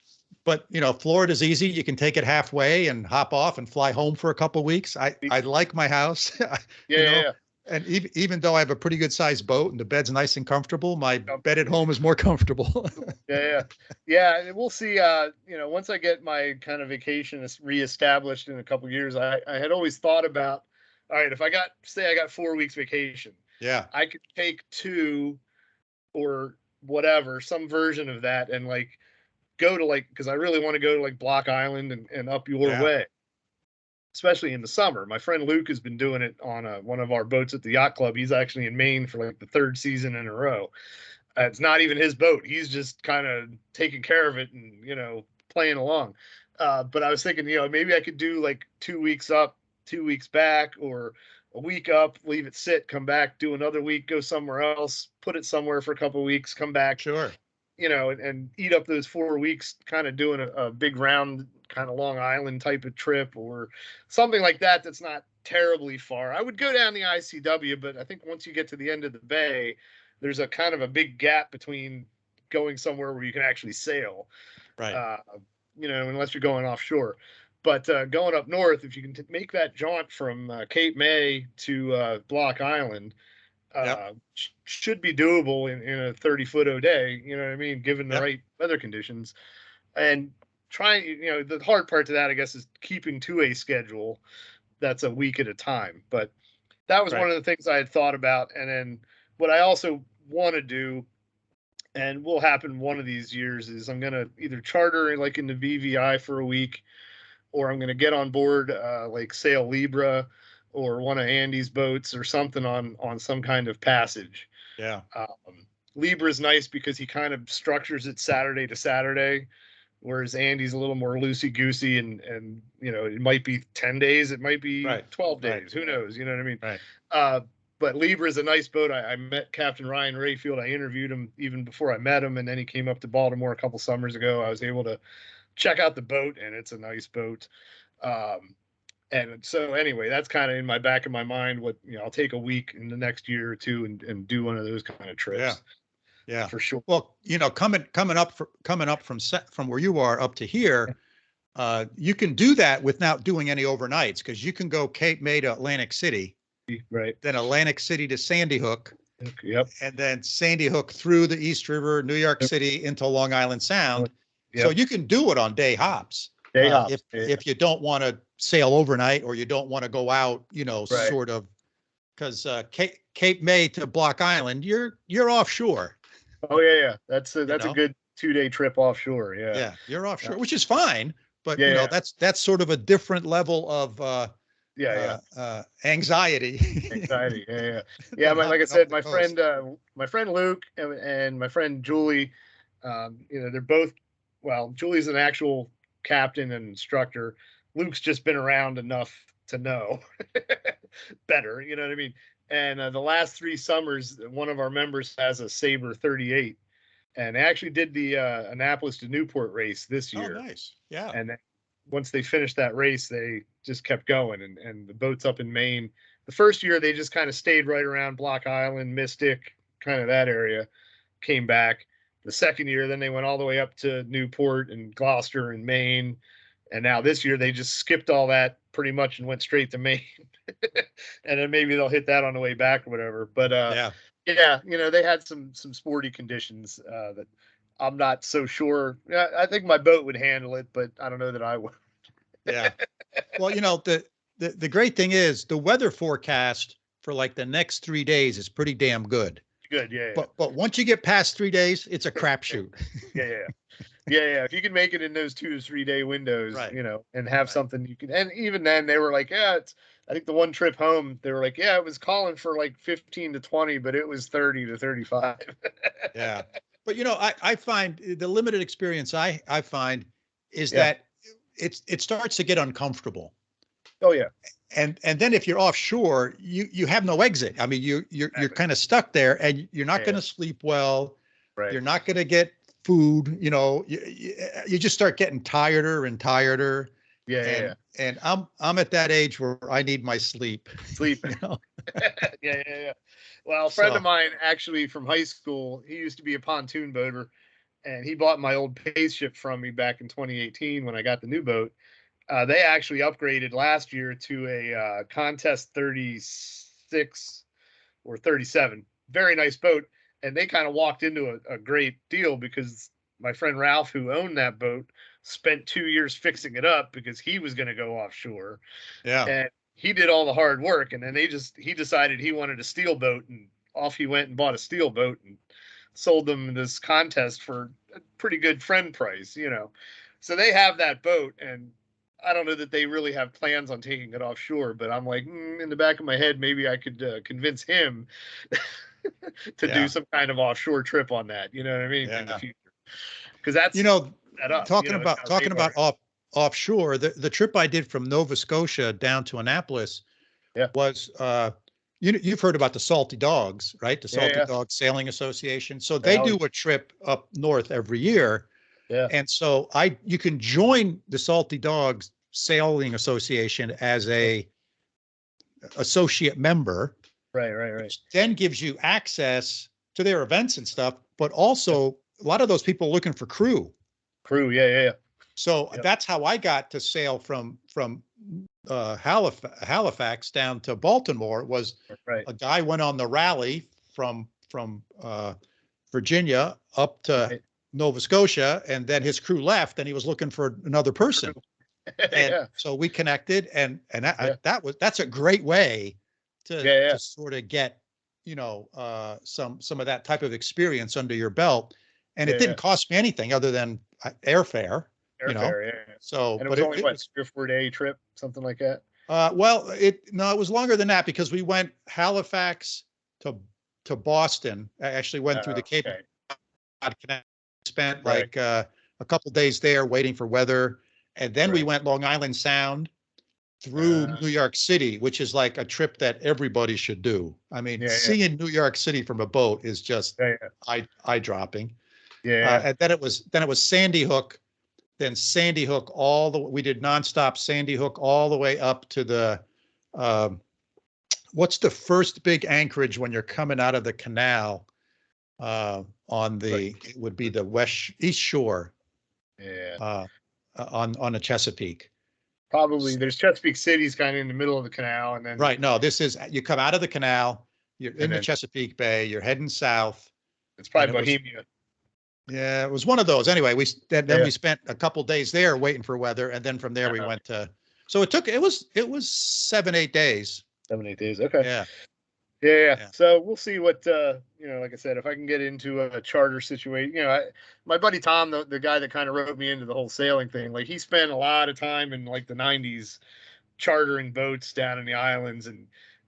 But, Florida's easy. You can take it halfway and hop off and fly home for a couple of weeks. I like my house. Yeah. And even though I have a pretty good sized boat and the bed's nice and comfortable, my bed at home is more comfortable. Yeah. And we'll see. Once I get my kind of vacation reestablished in a couple of years, I had always thought about, all right, if I got 4 weeks vacation, Yeah, I could take 2 or whatever, some version of that, and like go to, like, because I really want to go to like Block Island and up your way, especially in the summer. My friend Luke has been doing it on one of our boats at the yacht club. He's actually in Maine for like the 3rd season in a row. It's not even his boat. He's just kind of taking care of it and, playing along. But I was thinking, maybe I could do like 2 weeks up, 2 weeks back, or a week up, leave it sit, come back, do another week, go somewhere else, put it somewhere for a couple of weeks, come back. sure. And eat up those 4 weeks, kind of doing a big round, kind of Long Island type of trip or something like that. That's not terribly far. I would go down the ICW, but I think once you get to the end of the bay, there's a kind of a big gap between going somewhere where you can actually sail, Right. Unless you're going offshore. But going up north, if you can make that jaunt from Cape May to Block Island, should be doable in a 30-foot a day, you know what I mean, given the right weather conditions. And trying, the hard part to that, I guess, is keeping to a schedule that's a week at a time. But that was one of the things I had thought about. And then what I also want to do, and will happen one of these years, is I'm going to either charter like in the VVI for a week, or I'm going to get on board like Sail Libra or one of Andy's boats or something on some kind of passage. Yeah. Libra is nice because he kind of structures it Saturday to Saturday, whereas Andy's a little more loosey goosey, and it might be 10 days, it might be 12 days, who knows, you know what I mean? Right. But Libra is a nice boat. I met Captain Ryan Rayfield. I interviewed him even before I met him, and then he came up to Baltimore a couple summers ago. I was able to check out the boat, and it's a nice boat. And so anyway, that's kind of in my back of my mind. What, I'll take a week in the next year or two and do one of those kind of trips. Yeah, for sure. Well, coming up from where you are up to here, you can do that without doing any overnights, because you can go Cape May to Atlantic City, right? Then Atlantic City to Sandy Hook, yep, and then Sandy Hook through the East River, New York City into Long Island Sound. Yep. So you can do it on day hops. If you don't want to sail overnight, or you don't want to go out, sort of, because Cape May to Block Island, you're offshore. Oh yeah. That's a good 2-day trip offshore. Yeah, you're offshore, which is fine, but that's sort of a different level of anxiety. Yeah. Like I said, my friend Luke and my friend Julie, they're both, well, Julie's an actual captain and instructor. Luke's just been around enough to know better, you know what I mean? And the last 3 summers, one of our members has a Sabre 38, and they actually did the Annapolis to Newport race this year. Oh, nice. Yeah. And then once they finished that race, they just kept going, and the boat's up in Maine. The first year, they just kind of stayed right around Block Island, Mystic, kind of that area, came back. The second year, then they went all the way up to Newport and Gloucester and Maine. And now this year, they just skipped all that pretty much and went straight to Maine. And then maybe they'll hit that on the way back or whatever. But Yeah, they had some sporty conditions that I'm not so sure. Yeah, I think my boat would handle it, but I don't know that I would. Yeah. Well, the great thing is the weather forecast for like the next 3 days is pretty damn good. Good, yeah, yeah. But once you get past 3 days, it's a crapshoot. Yeah. If you can make it in those 2 to 3 day windows, Right. And have something you can, and even then they were like, yeah, I think the one trip home, they were like, yeah, it was calling for like 15 to 20, but it was 30 to 35. Yeah. But I find the limited experience I find is Yeah. that it starts to get uncomfortable. Oh yeah. And then if you're offshore, you have no exit. I mean, you're kind of stuck there, and you're not going to sleep well. Right. You're not going to get food. You just start getting tireder and tireder. Yeah. And I'm at that age where I need my sleep. Yeah. Well, a friend of mine actually from high school, he used to be a pontoon boater, and he bought my old Pace ship from me back in 2018 when I got the new boat. They actually upgraded last year to a Contest 36 or 37. Very nice boat. And they kind of walked into a great deal because my friend Ralph, who owned that boat, spent 2 years fixing it up because he was going to go offshore. Yeah. And he did all the hard work. And then he decided he wanted a steel boat, and off he went and bought a steel boat and sold them this contest for a pretty good friend price, So they have that boat, and I don't know that they really have plans on taking it offshore, but I'm like, in the back of my head, maybe I could convince him to do some kind of offshore trip on that. You know what I mean? Yeah. In the future, because that's talking about offshore. The trip I did from Nova Scotia down to Annapolis was you've heard about the Salty Dogs, right? The Salty Dogs Sailing Association. So they do a trip up north every year. Yeah. And so you can join the Salty Dogs Sailing Association as a associate member. Right. Which then gives you access to their events and stuff, but also a lot of those people are looking for crew. Yeah. So that's how I got to sail from Halifax down to Baltimore. Was a guy went on the rally from Virginia up to Nova Scotia, and then his crew left, and he was looking for another person. And so we connected, and that's a great way to sort of get some of that type of experience under your belt. And it didn't cost me anything other than airfare. So, and it was only what, 3 or 4 day trip, something like that. Well, it was longer than that because we went Halifax to Boston. I actually went through the Cape Cod Canal. Spent like a couple days there waiting for weather, and then we went Long Island Sound through New York City, which is like a trip that everybody should do. I mean, seeing New York City from a boat is just eye dropping. And then it was Sandy Hook, then Sandy Hook we did nonstop Sandy Hook all the way up to the what's the first big anchorage when you're coming out of the canal? It would be the east shore. On the Chesapeake. Probably there's Chesapeake City's kind of in the middle of the canal, and then no, this is you come out of the canal, you're in the Chesapeake Bay, you're heading south. It's probably Bohemia. It was one of those. Anyway, we spent a couple days there waiting for weather, and then from there we went to. So it was 7-8 days. 7-8 days. Okay. Yeah. So we'll see what like I said, if I can get into a charter situation. My buddy Tom, the guy that kind of wrote me into the whole sailing thing, like he spent a lot of time in like the 90s chartering boats down in the islands, and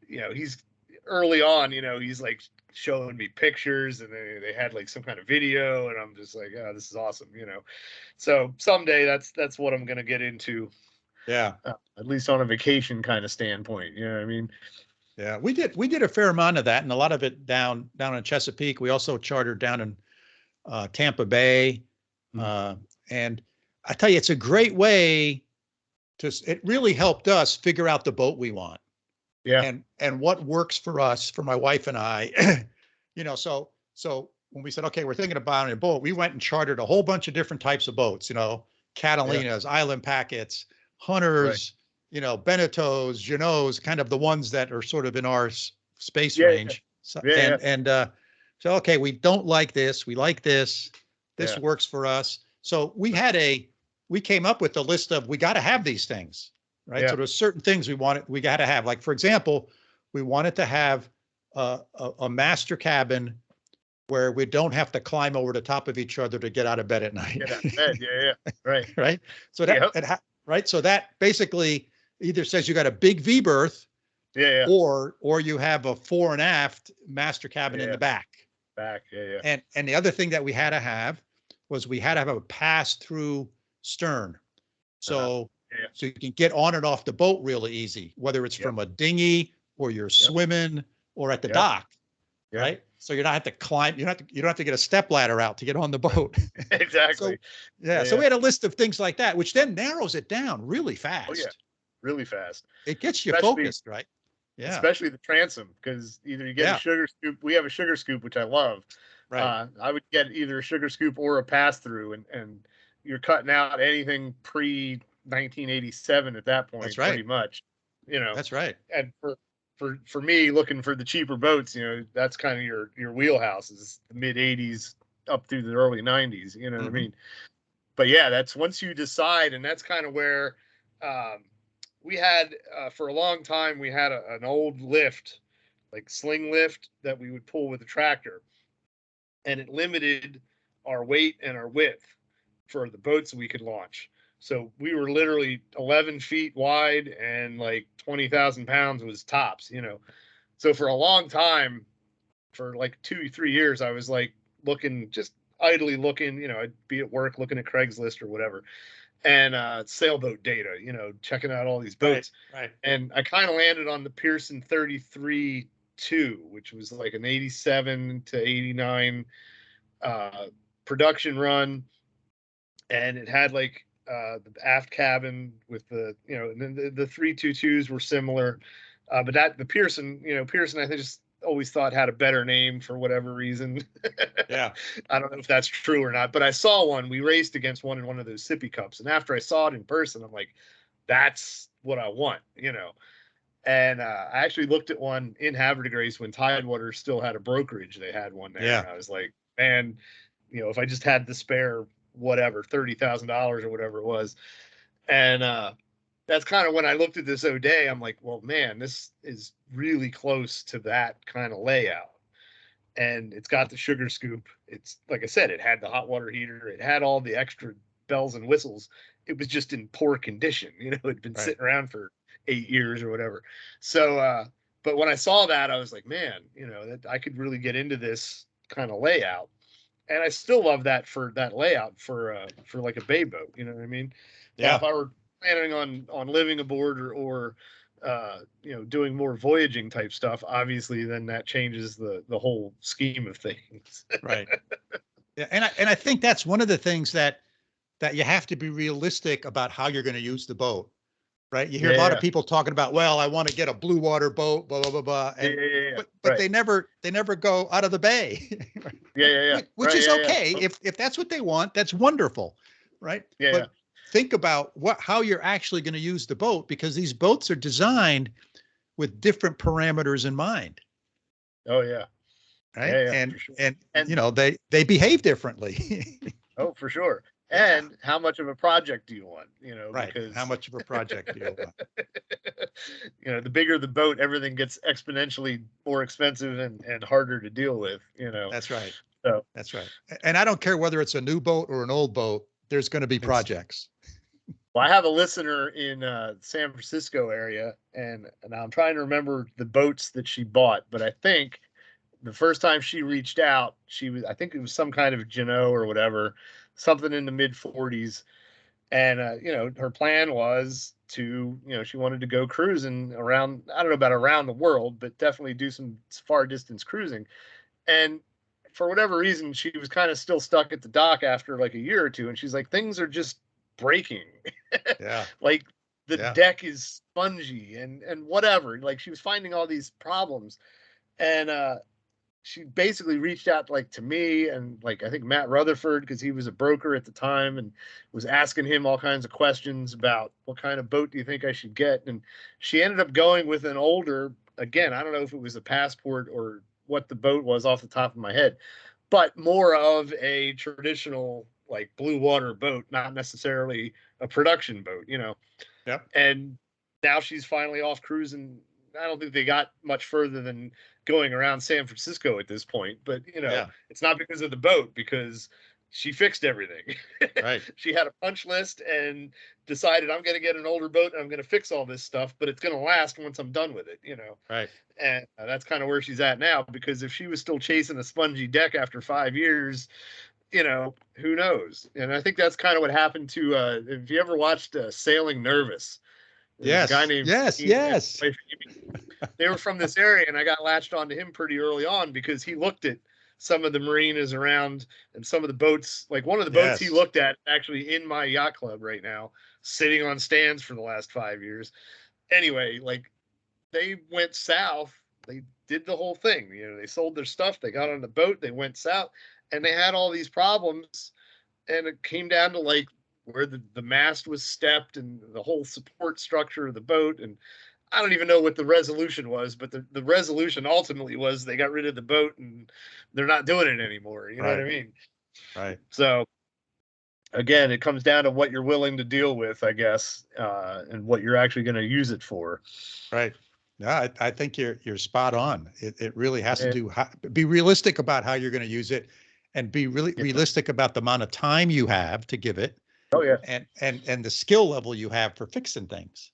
he's early on, he's like showing me pictures, and they had like some kind of video, and I'm just like, oh, this is awesome, So someday that's what I'm gonna get into. Yeah. At least on a vacation kind of standpoint, you know what I mean? Yeah, we did a fair amount of that, and a lot of it down in Chesapeake. We also chartered down in Tampa Bay, and I tell you, it's a great way it really helped us figure out the boat we want. Yeah, and what works for us, for my wife and I. So when we said, okay, we're thinking about a boat, we went and chartered a whole bunch of different types of boats. Catalinas, island packets, hunters. Beneteaus, Jeanneaus, kind of the ones that are sort of in our space range. So, Yeah, so okay, we don't like this. We like this. This Yeah. works for us. So we came up with a list of, we got to have these things, right? Yeah. So there's certain things we got to have. Like, for example, we wanted to have a master cabin where we don't have to climb over the top of each other to get out of bed at night. Get out of bed. Yeah. Right. Right. So that, right. So that basically either says you got a big V berth, Yeah. or you have a fore and aft master cabin in the back. Yeah. And the other thing that we had to have was we had to have a pass through stern. So so you can get on and off the boat really easy, whether it's from a dinghy or you're swimming or at the dock. Right. So you don't have to climb, you don't have to get a step ladder out to get on the boat. Exactly. So we had a list of things like that, which then narrows it down really fast. Oh yeah. Really fast. It gets you focused, right? Yeah. Especially the transom, because either you get a sugar scoop. We have a sugar scoop, which I love. Right. I would get either a sugar scoop or a pass through, and you're cutting out anything pre 1987 at that point. That's right. Pretty much. That's right. And for me, looking for the cheaper boats, that's kind of your wheelhouse is the mid 80s up through the early 90s. You know what I mean? But yeah, that's once you decide, and that's kind of where we had for a long time. We had an old lift, like sling lift, that we would pull with a tractor, and it limited our weight and our width for the boats we could launch. So we were literally 11 feet wide and like 20,000 pounds was tops, So for a long time, for like 2-3 years, I was like just idly looking, I'd be at work looking at Craigslist or whatever, and sailboat data, checking out all these boats. Right. And I kind of landed on the Pearson 33-2, which was like an 87 to 89 production run. And it had like the aft cabin with the, and then the 322s were similar. But the Pearson, I just always thought had a better name for whatever reason. Yeah. I don't know if that's true or not, but I saw one. We raced against one in one of those sippy cups. And after I saw it in person, I'm like, that's what I want, And I actually looked at one in Havertide when Tidewater still had a brokerage. They had one there. Yeah. And I was like, man, if I just had the spare, whatever, $30,000 or whatever it was. And that's kind of when I looked at this O'Day, I'm like, well, man, this is really close to that kind of layout. And it's got the sugar scoop. It's like I said, it had the hot water heater. It had all the extra bells and whistles. It was just in poor condition. It'd been sitting around for 8 years or whatever. So, but when I saw that, I was like, man, that I could really get into this kind of layout. And I still love that for that layout for like a bay boat. You know what I mean? Yeah. Now, if I were planning on living aboard or doing more voyaging type stuff, obviously, then that changes the whole scheme of things. Right. Yeah, and I think that's one of the things that you have to be realistic about how you're going to use the boat. Right. You hear a lot of people talking about, well, I want to get a blue water boat, blah, blah, blah, blah. And, but they never go out of the bay. Which is okay. If that's what they want, that's wonderful. Right. But think about how you're actually going to use the boat, because these boats are designed with different parameters in mind. Oh yeah. Right. And they behave differently. Oh, for sure. And how much of a project do you want? Right. Because how much of a project do you want? The bigger the boat, everything gets exponentially more expensive and harder to deal with. That's right. So that's right. And I don't care whether it's a new boat or an old boat. There's going to be projects. Well, I have a listener in San Francisco area, and I'm trying to remember the boats that she bought, but I think the first time she reached out, I think it was some kind of Jeanneau or whatever, something in the mid 40s. And, her plan was to, she wanted to go cruising around, I don't know about around the world, but definitely do some far distance cruising. And for whatever reason, she was kind of still stuck at the dock after like a year or two. And she's like, things are just breaking. Yeah. Like the deck is spongy and whatever. Like she was finding all these problems. And, she basically reached out to me and I think Matt Rutherford, because he was a broker at the time, and was asking him all kinds of questions about what kind of boat do you think I should get. And she ended up going with an older, again, I don't know if it was a Passport or what the boat was off the top of my head, but more of a traditional like blue water boat, not necessarily a production boat, you know. Yep. And now she's finally off cruising. I don't think they got much further than going around San Francisco at this point, but you know, it's not because of the boat, because she fixed everything. Right. She had a punch list and decided, I'm going to get an older boat and I'm going to fix all this stuff, but it's going to last once I'm done with it, you know? Right. And that's kind of where she's at now, because if she was still chasing a spongy deck after 5 years, you know, who knows? And I think that's kind of what happened to, if you ever watched Sailing Nervous, yes, a guy named yes. They were from this area, and I got latched onto him pretty early on because he looked at some of the marinas around and some of the boats. Like one of the boats he looked at actually in my yacht club right now, sitting on stands for the last 5 years. Anyway, like they went south. They did the whole thing. You know, they sold their stuff. They got on the boat. They went south, and they had all these problems. And it came down to like where the mast was stepped and the whole support structure of the boat. And I don't even know what the resolution was, but the resolution ultimately was they got rid of the boat and they're not doing it anymore. You know what I mean? Right. So again, it comes down to what you're willing to deal with, I guess, and what you're actually going to use it for. Right. Yeah, I think you're spot on. It really has to be realistic about how you're going to use it, and be really realistic about the amount of time you have to give it. Oh yeah. And the skill level you have for fixing things.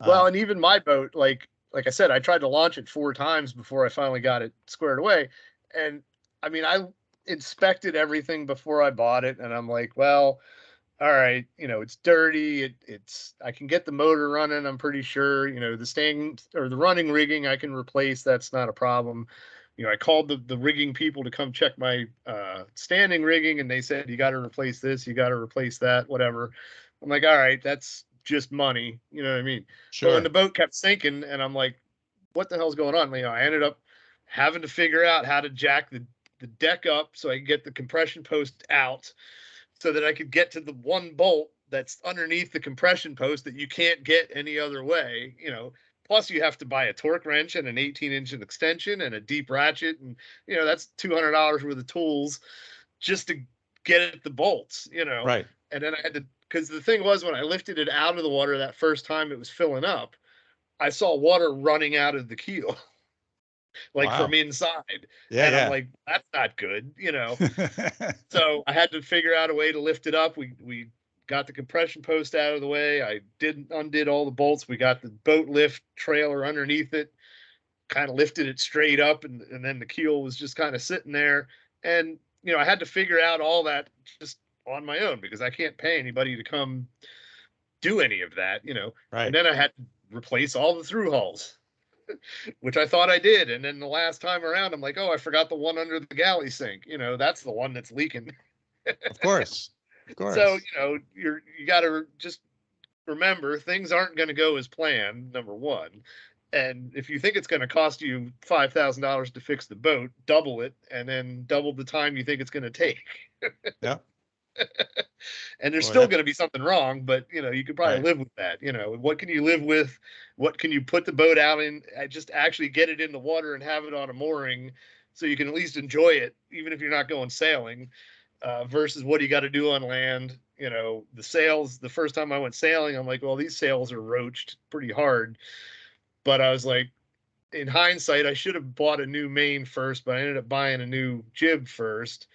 Well, and even my boat, like I said, I tried to launch it 4 times before I finally got it squared away. And I mean, I inspected everything before I bought it, and I'm like, well, all right, you know, it's dirty. It's I can get the motor running, I'm pretty sure. You know, the staying or the running rigging I can replace. That's not a problem. You know, I called the rigging people to come check my standing rigging, and they said, you got to replace this, you got to replace that, whatever. I'm like, all right, that's just money. You know what I mean? Sure. But when the boat kept sinking, and I'm like, what the hell's going on? You know, I ended up having to figure out how to jack the deck up so I could get the compression post out so that I could get to the one bolt that's underneath the compression post that you can't get any other way, you know. Plus, you have to buy a torque wrench and an 18-inch extension and a deep ratchet. And, you know, that's $200 worth of tools just to get at the bolts, you know. Right. And then I had to, because the thing was, when I lifted it out of the water that first time it was filling up, I saw water running out of the keel, like from inside. Yeah. And I'm like, that's not good, you know. So I had to figure out a way to lift it up. We got the compression post out of the way. I undid all the bolts. We got the boat lift trailer underneath it, kind of lifted it straight up, and then the keel was just kind of sitting there. And, you know, I had to figure out all that just on my own because I can't pay anybody to come do any of that, you know. Right. And then I had to replace all the through hulls, which I thought I did. And then the last time around, I'm like, oh, I forgot the one under the galley sink. You know, that's the one that's leaking. Of course. Of course. So, you know, you got to just remember things aren't going to go as planned, number one. And if you think it's going to cost you $5,000 to fix the boat, double it, and then double the time you think it's going to take. Yeah. And there's still going to be something wrong, but, you know, you could probably live with that. You know, what can you live with? What can you put the boat out in? Just actually get it in the water and have it on a mooring so you can at least enjoy it, even if you're not going sailing. Versus what do you got to do on land? You know, the sails, the first time I went sailing, I'm like, well, these sails are roached pretty hard. But I was like, in hindsight, I should have bought a new main first, but I ended up buying a new jib first.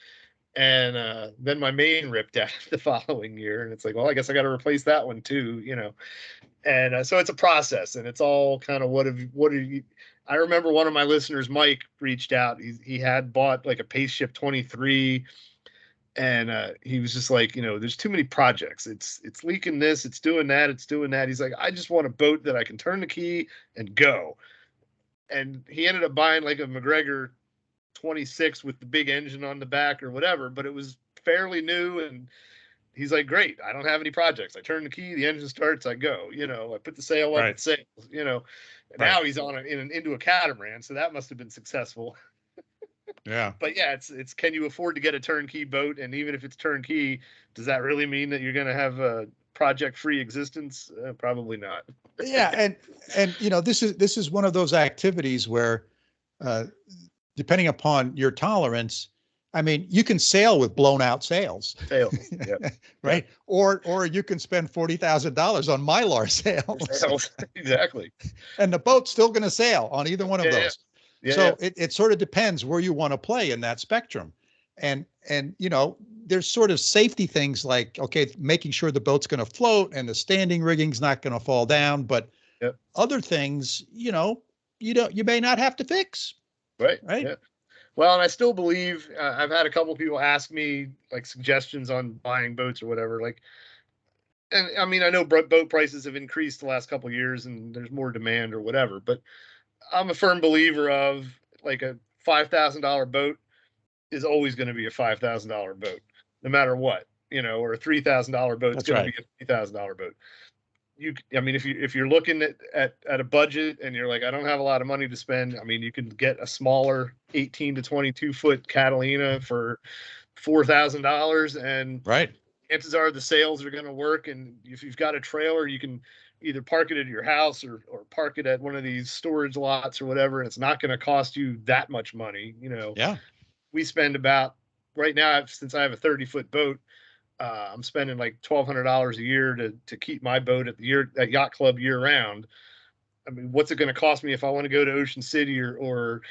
And then my main ripped out the following year. And it's like, well, I guess I got to replace that one too, you know. And so it's a process, and it's all kind of what have you, I remember one of my listeners, Mike, reached out. He had bought like a Pace Ship 23. And he was just like, you know, there's too many projects. It's leaking this, it's doing that, it's doing that. He's like, I just want a boat that I can turn the key and go. And he ended up buying like a McGregor 26 with the big engine on the back or whatever, but it was fairly new. And he's like, great, I don't have any projects. I turn the key, the engine starts, I go. You know, I put the sail up, it sails. You know, and now he's on into a catamaran, so that must have been successful. Yeah. But yeah, it's can you afford to get a turnkey boat? And even if it's turnkey, does that really mean that you're going to have a project-free existence? Probably not. Yeah, and you know, this is one of those activities where depending upon your tolerance, I mean, you can sail with blown out sails. Sails, yeah. Right. Yeah. Or you can spend $40,000 on Mylar sails. Sails. Exactly. And the boat's still going to sail on either one of those. Yeah. So it sort of depends where you want to play in that spectrum. And there's sort of safety things like, okay, making sure the boat's going to float and the standing rigging's not going to fall down. But other things, you may not have to fix. Right. Yeah. Well, and I still believe I've had a couple of people ask me like suggestions on buying boats or whatever. Like, and I mean, I know boat prices have increased the last couple of years and there's more demand or whatever, but I'm a firm believer of like a $5,000 boat is always going to be a $5,000 boat, no matter what, or a $3,000 boat is going to be a $3,000 boat. I mean, if you're looking at a budget and you're like, I don't have a lot of money to spend, I mean, you can get a smaller 18 to 22 foot Catalina for $4,000, and chances are the sails are going to work. And if you've got a trailer, you can either park it at your house or park it at one of these storage lots or whatever, and it's not going to cost you that much money. We spend about, right now, since I have a 30-foot boat, I'm spending like $1,200 a year to keep my boat at Yacht Club year round. I mean, what's it going to cost me if I want to go to Ocean City or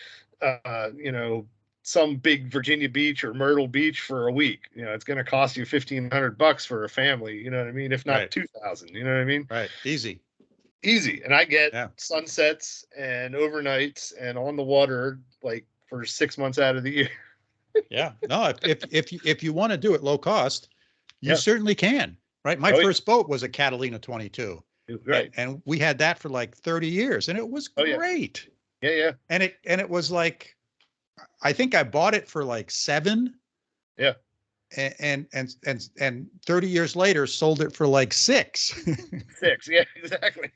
some big Virginia Beach or Myrtle Beach for a week? It's going to cost you $1,500 for a family. You know what I mean? If not $2,000. You know what I mean? Right. Easy. And I get sunsets and overnights and on the water like for 6 months out of the year. Yeah. No, if you want to do it low cost, you certainly can. Right. My first boat was a Catalina 22. Right. And we had that for like 30 years and it was great. Yeah. And it was like, I think I bought it for like $7. Yeah. And 30 years later sold it for like $6. Yeah, exactly.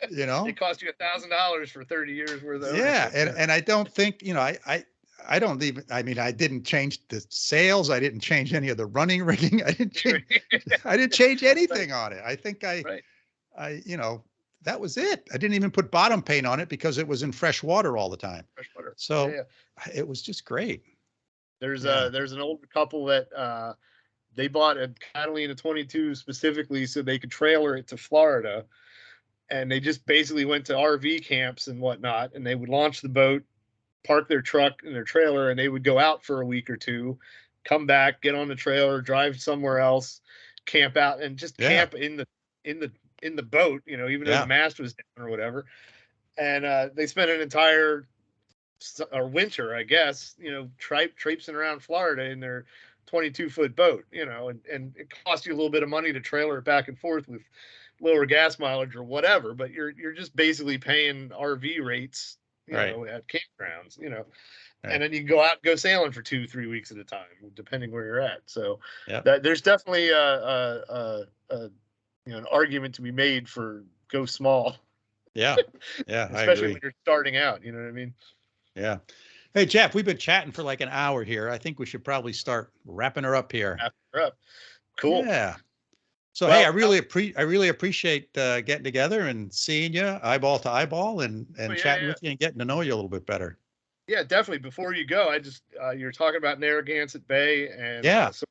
It cost you $1,000 for 30 years worth of and I don't think, I don't even, I mean, I didn't change the sails. I didn't change any of the running rigging. I didn't change anything on it. I think that was it. I didn't even put bottom paint on it because it was in fresh water all the time. So it was just great. There's an older couple that they bought a Catalina 22 specifically so they could trailer it to Florida, and they just basically went to RV camps and whatnot, and they would launch the boat, park their truck and their trailer, and they would go out for a week or two, come back, get on the trailer, drive somewhere else, camp out, and just camp in the boat, even though the mast was down or whatever. And they spent an entire winter, I guess, traipsing around Florida in their 22-foot boat, and it costs you a little bit of money to trailer it back and forth with lower gas mileage or whatever, but you're just basically paying RV rates at campgrounds, and then you go out and go sailing for 2-3 weeks at a time, depending where you're at. So there's definitely an argument to be made for go small. Yeah. Especially when you're starting out, you know what I mean? Yeah. Hey, Jeff, we've been chatting for like an hour here. I think we should probably start wrapping her up here. Cool. Yeah. So, hey, I really appreciate getting together and seeing you eyeball to eyeball and chatting with you and getting to know you a little bit better. Yeah, definitely. Before you go, you're talking about Narragansett Bay, and so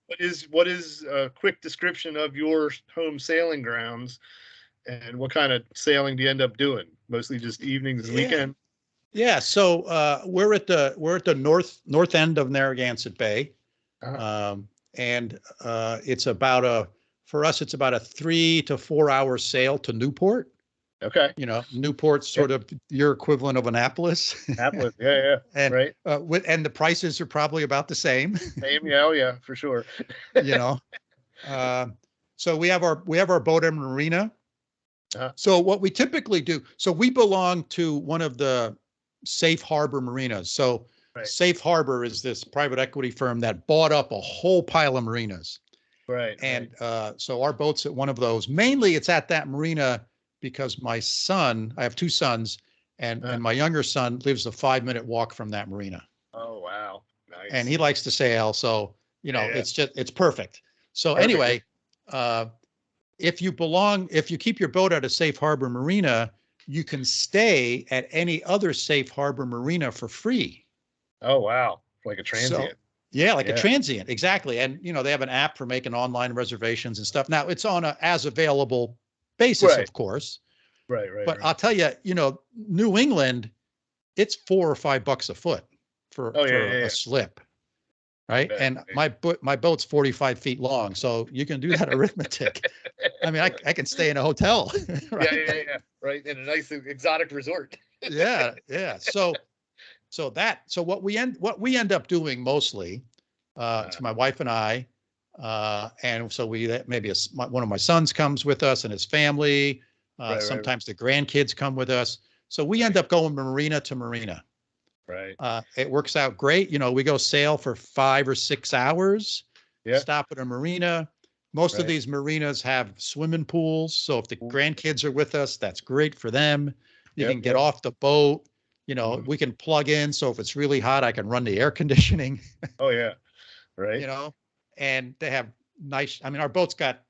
what is a quick description of your home sailing grounds, and what kind of sailing do you end up doing? Mostly just evenings and weekends. Yeah, so we're at the north end of Narragansett Bay, and it's about for us, it's about a 3 to 4 hour sail to Newport. Okay. Newport's sort of your equivalent of Annapolis. Annapolis, yeah. And, right. And the prices are probably about the same. Yeah, for sure. So we have our boat and marina. So what we typically do, so we belong to one of the Safe Harbor marinas. So Safe Harbor is this private equity firm that bought up a whole pile of marinas. Right. And so our boat's at one of those. Mainly it's at that marina because my son, I have two sons, and my younger son lives a 5-minute walk from that marina. Oh, wow. Nice. And he likes to sail. So, it's perfect. So anyway, if you keep your boat at a Safe Harbor marina, you can stay at any other Safe Harbor marina for free. Oh, wow. Like a So, transient. yeah, like a transient, exactly. And they have an app for making online reservations and stuff. Now it's on a as available basis, Right. of course. Right. But I'll tell you, New England, it's $4 or $5 a foot for a slip, right? And my boat's 45 feet long, so you can do that arithmetic. I mean, I can stay in a hotel, right? Yeah. Right, in a nice exotic resort. Yeah. So what we end up doing mostly, it's my wife and I, and so maybe one of my sons comes with us and his family. Sometimes the grandkids come with us. So we end up going marina to marina. Right. It works out great. We go sail for 5 or 6 hours, stop at a marina. Most of these marinas have swimming pools. So if the grandkids are with us, that's great for them. You can get off the boat. We can plug in. So if it's really hot, I can run the air conditioning. Oh, yeah. Right. And they have nice, our boat's got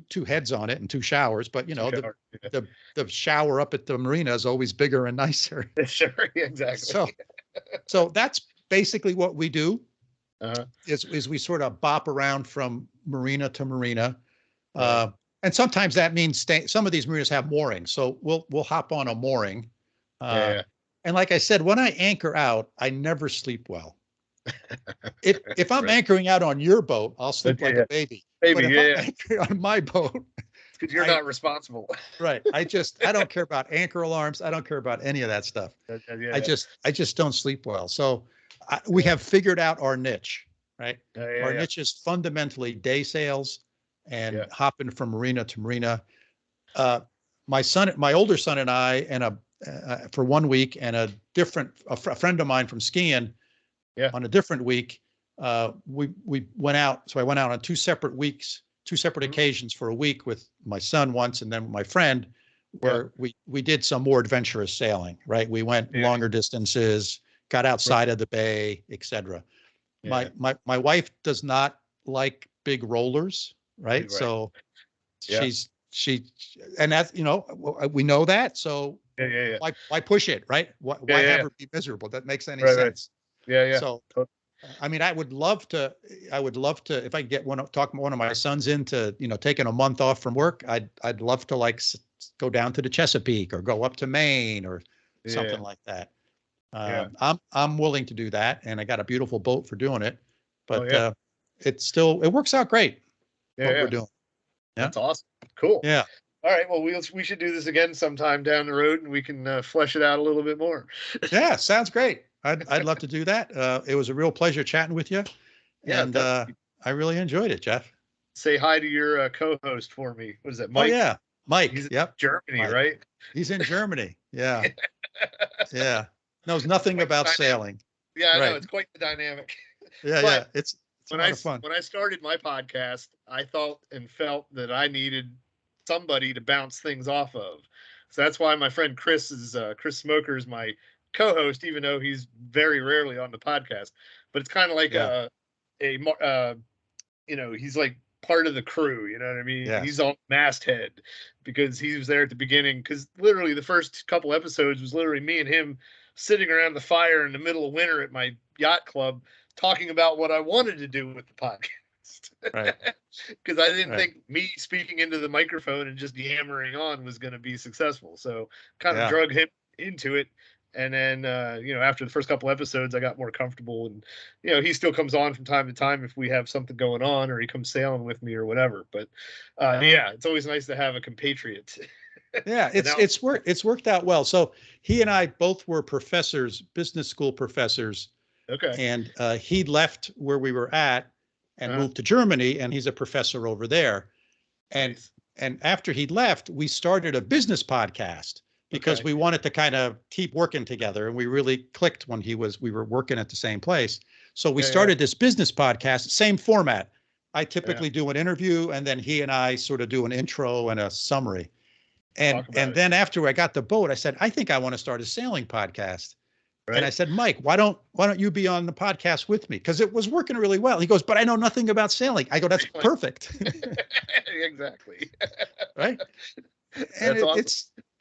two heads on it and 2 showers, but the shower up at the marina is always bigger and nicer. Sure, exactly. So that's basically what we do. Is we sort of bop around from marina to marina, and sometimes that means some of these marinas have moorings, so we'll hop on a mooring. And like I said, when I anchor out, I never sleep well. If I'm anchoring out on your boat, I'll sleep like a baby. But if I'm anchoring on my boat, because you're not responsible. Right. I don't care about anchor alarms. I don't care about any of that stuff. I just don't sleep well. So we have figured out our niche, right? Our niche is fundamentally day sails and hopping from marina to marina. My older son and I, and for 1 week, and a friend of mine from skiing, on a different week, we went out. So I went out on 2 separate weeks, 2 separate occasions for a week with my son once, and then with my friend, where we did some more adventurous sailing, right? We went longer distances, got outside of the bay, etc. My wife does not like big rollers, right? So and that's, we know that. So why push it, right? Why have her be miserable? That makes any sense. So, I would love to, if I could get one of my sons into, taking a month off from work, I'd love to go down to the Chesapeake or go up to Maine or something like that. I'm willing to do that, and I got a beautiful boat for doing it, but it works out great. What we're doing. That's awesome. Cool. Yeah. All right. Well, we should do this again sometime down the road, and we can flesh it out a little bit more. Yeah, sounds great. I'd love to do that. It was a real pleasure chatting with you. And I really enjoyed it, Jeff. Say hi to your co-host for me. What is that, Mike? Oh, yeah. Mike. He's in Germany, Mike. Right? He's in Germany. Yeah. Yeah. Knows nothing about sailing. Yeah, I know. It's quite the dynamic. Yeah. It's a lot of fun. When I started my podcast, I thought and felt that I needed somebody to bounce things off of. So that's why my friend Chris Smoker is my co-host, even though he's very rarely on the podcast. But it's kind of like he's like part of the crew. You know what I mean? Yes. He's on masthead because he was there at the beginning. Because literally the first couple episodes was literally me and him sitting around the fire in the middle of winter at my yacht club, talking about what I wanted to do with the podcast. Right. Because I didn't think me speaking into the microphone and just yammering on was going to be successful. So kind of drug him into it. And then, after the first couple episodes, I got more comfortable, and, he still comes on from time to time if we have something going on, or he comes sailing with me or whatever. But it's always nice to have a compatriot. Yeah, it's worked out well. So he and I both were professors, business school professors. Okay. And he left where we were at and moved to Germany, and he's a professor over there. And after he left, we started a business podcast because we wanted to kind of keep working together, and we really clicked when we were working at the same place. So we started this business podcast, same format. I typically do an interview, and then he and I sort of do an intro and a summary. And then after I got the boat, I said, I think I want to start a sailing podcast. Right. And I said, Mike, why don't you be on the podcast with me? Because it was working really well. He goes, but I know nothing about sailing. I go, that's perfect. Exactly. Right. And awesome.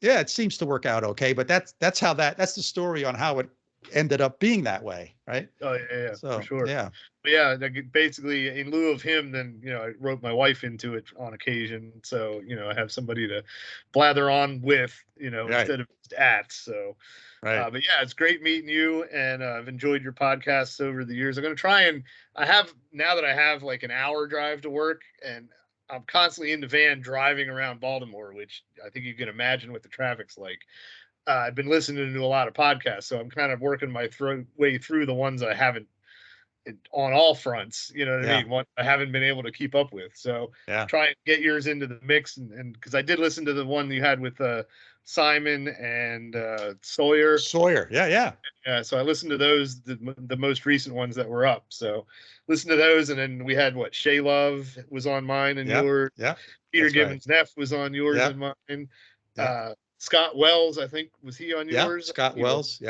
it seems to work out okay. But that's the story on how it ended up being that way, right? Oh yeah, So, for sure. yeah. But yeah, basically in lieu of him, then I wrote my wife into it on occasion, so I have somebody to blather on with, Right. instead of just at. So, Right. but yeah, it's great meeting you, and I've enjoyed your podcasts over the years. I'm going to try, and now that I have like an hour drive to work, and I'm constantly in the van driving around Baltimore, which I think you can imagine what the traffic's like. I've been listening to a lot of podcasts, so I'm kind of working my way through the ones I haven't on all fronts. You know what I mean? One I haven't been able to keep up with. So try and get yours into the mix, and because I did listen to the one you had with Simon and Sawyer. Yeah. So I listened to those, the most recent ones that were up. So listen to those, and then we had Shay Love was on mine and yours. Yeah. Peter Gibbons Neff was on yours and mine. Scott Wells, I think, was he on yours? Scott Wells,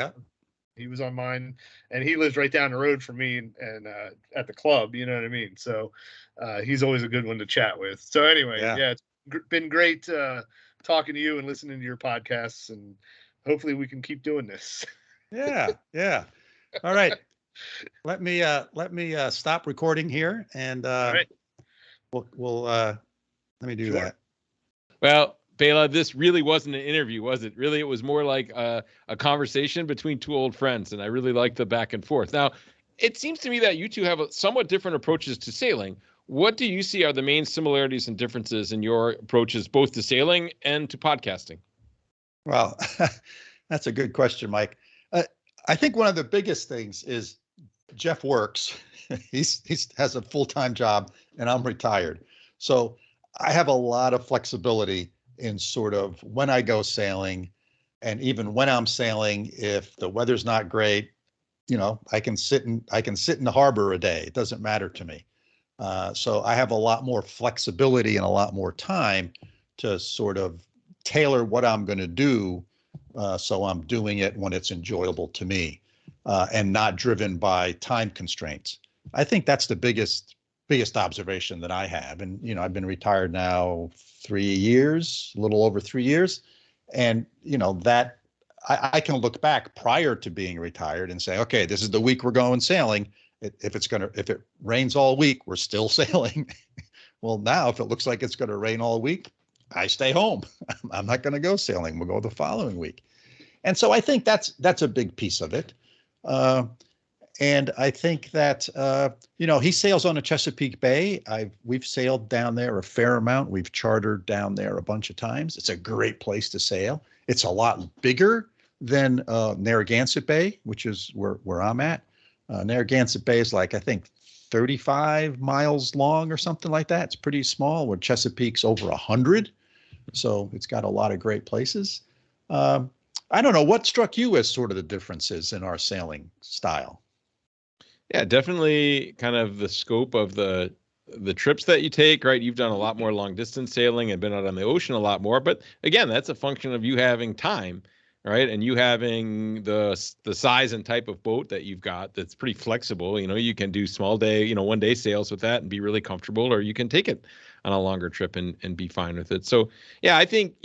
he was on mine, and he lives right down the road from me and at the club. You know what I mean? So he's always a good one to chat with. So anyway, it's been great talking to you and listening to your podcasts, and hopefully we can keep doing this. Yeah. All right. Let me stop recording here, and we'll let me do that. Well, Bela, this really wasn't an interview, was it? Really, it was more like a conversation between two old friends, and I really liked the back and forth. Now, it seems to me that you two have somewhat different approaches to sailing. What do you see are the main similarities and differences in your approaches, both to sailing and to podcasting? Well, that's a good question, Mike. I think one of the biggest things is Jeff works. He has a full-time job, and I'm retired. So I have a lot of flexibility in sort of when I go sailing, and even when I'm sailing, if the weather's not great, I can sit in the harbor a day. It doesn't matter to me. So I have a lot more flexibility and a lot more time to sort of tailor what I'm going to do, so I'm doing it when it's enjoyable to me, and not driven by time constraints. I think that's the biggest observation that I have. And, I've been retired now 3 years, a little over 3 years. And, that I can look back prior to being retired and say, okay, this is the week we're going sailing. If it rains all week, we're still sailing. Well, now if it looks like it's going to rain all week, I stay home. I'm not going to go sailing. We'll go the following week. And so I think that's a big piece of it. And I think that, he sails on the Chesapeake Bay. We've sailed down there a fair amount. We've chartered down there a bunch of times. It's a great place to sail. It's a lot bigger than Narragansett Bay, which is where I'm at. Narragansett Bay is like, I think, 35 miles long or something like that. It's pretty small, where Chesapeake's over 100. So it's got a lot of great places. I don't know, what struck you as sort of the differences in our sailing style? Yeah, definitely kind of the scope of the trips that you take, right? You've done a lot more long distance sailing and been out on the ocean a lot more. But again, that's a function of you having time, right? And you having the size and type of boat that you've got that's pretty flexible. You can do small day, 1 day sails with that and be really comfortable, or you can take it on a longer trip and be fine with it. So yeah, I think,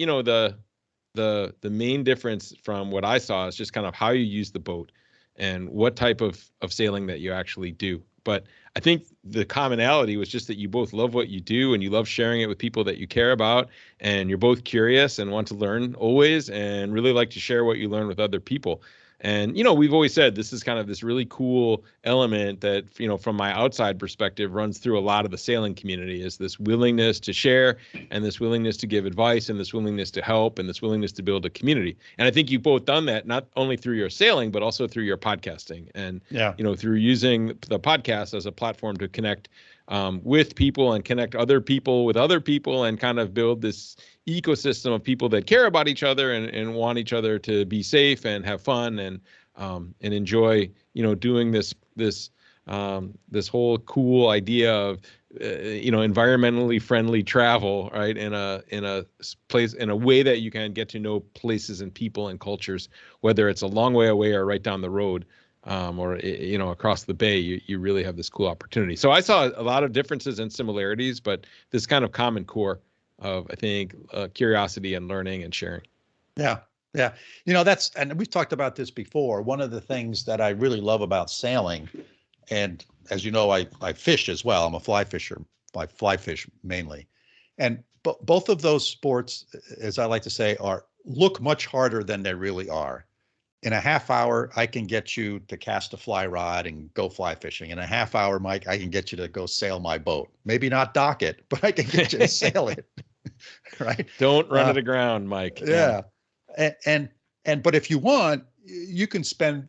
the main difference from what I saw is just kind of how you use the boat and what type of sailing that you actually do. But I think the commonality was just that you both love what you do, and you love sharing it with people that you care about, and you're both curious and want to learn always, and really like to share what you learn with other people. And, we've always said this is kind of this really cool element that, from my outside perspective, runs through a lot of the sailing community, is this willingness to share, and this willingness to give advice, and this willingness to help, and this willingness to build a community. And I think you've both done that, not only through your sailing, but also through your podcasting, and, through using the podcast as a platform to connect with people and connect other people with other people, and kind of build this ecosystem of people that care about each other and want each other to be safe and have fun and enjoy, doing this whole cool idea of, environmentally friendly travel, right? In a place, in a way that you can get to know places and people and cultures, whether it's a long way away or right down the road. Or across the bay, you really have this cool opportunity. So I saw a lot of differences and similarities, but this kind of common core of, I think, curiosity and learning and sharing. Yeah, Yeah. And we've talked about this before. One of the things that I really love about sailing, and as you know, I fish as well. I'm a fly fisher. I fly fish mainly. And both of those sports, as I like to say, look much harder than they really are. In a half hour, I can get you to cast a fly rod and go fly fishing. In a half hour, Mike, I can get you to go sail my boat. Maybe not dock it, but I can get you to sail it. Right? Don't run it aground, Mike. Yeah. But if you want, you can spend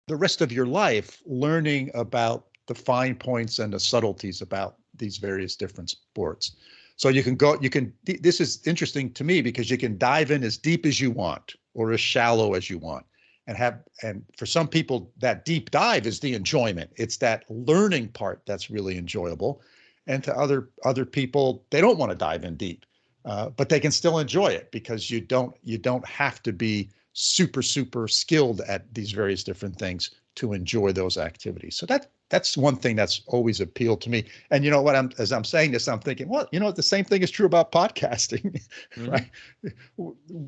the rest of your life learning about the fine points and the subtleties about these various different sports. So this is interesting to me because you can dive in as deep as you want or as shallow as you want, and for some people that deep dive is the enjoyment. It's that learning part that's really enjoyable. And to other people, they don't want to dive in deep, but they can still enjoy it because you don't have to be super skilled at these various different things to enjoy those activities. So that's one thing that's always appealed to me. And you know what? As I'm saying this, I'm thinking, well, the same thing is true about podcasting, right?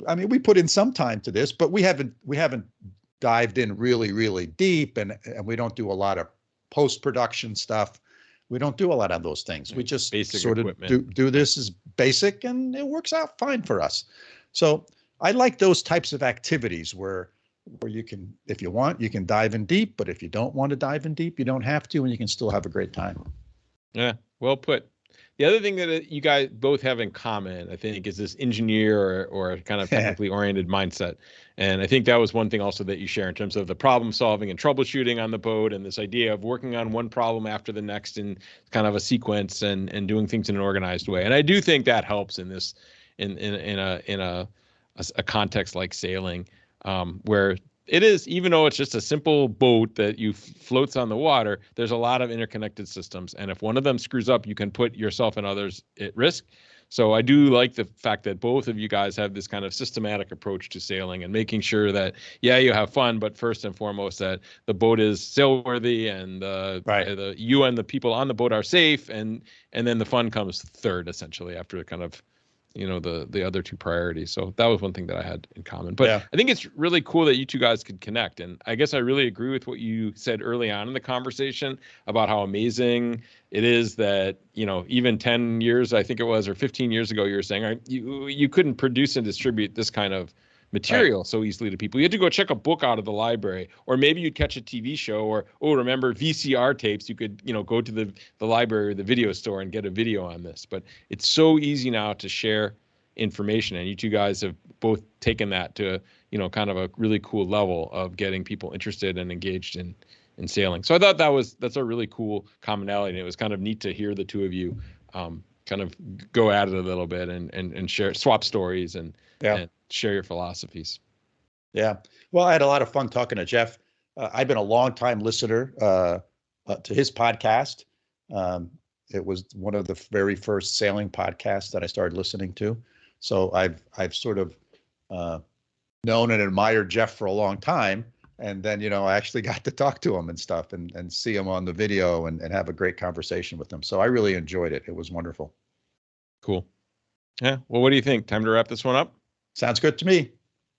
I mean, we put in some time to this, but we haven't dived in really deep, and we don't do a lot of post-production stuff. We don't do a lot of those things. We just basic sort equipment. of do this as basic, and it works out fine for us. So I like those types of activities where you can, if you want, you can dive in deep, but if you don't want to dive in deep, you don't have to, and you can still have a great time. Yeah, well put. The other thing that you guys both have in common, I think, is this engineer or kind of technically oriented mindset. And I think that was one thing also that you share in terms of the problem solving and troubleshooting on the boat, and this idea of working on one problem after the next in kind of a sequence and doing things in an organized way. And I do think that helps in this in a context like sailing, where it is, even though it's just a simple boat that floats on the water, there's a lot of interconnected systems. And if one of them screws up, you can put yourself and others at risk. So I do like the fact that both of you guys have this kind of systematic approach to sailing and making sure that, yeah, you have fun, but first and foremost that the boat is sailworthy and you and the people on the boat are safe. And then the fun comes third, essentially, after kind of the other two priorities. So that was one thing that I had in common. But yeah. I think it's really cool that you two guys could connect. And I guess I really agree with what you said early on in the conversation about how amazing it is that, even 10 years, I think it was, or 15 years ago, you were saying you couldn't produce and distribute this kind of material so easily to people. You had to go check a book out of the library, or maybe you'd catch a TV show, or remember VCR tapes. You could go to the library or the video store and get a video on this. But it's so easy now to share information, and you two guys have both taken that to kind of a really cool level of getting people interested and engaged in sailing. So I thought that's a really cool commonality, and it was kind of neat to hear the two of you kind of go at it a little bit and swap stories and share your philosophies. Yeah. Well, I had a lot of fun talking to Jeff. I've been a long-time listener to his podcast. It was one of the very first sailing podcasts that I started listening to. So I've sort of known and admired Jeff for a long time. And then, I actually got to talk to him and stuff and see him on the video and have a great conversation with him. So I really enjoyed it. It was wonderful. Cool. Yeah. Well, what do you think? Time to wrap this one up? Sounds good to me.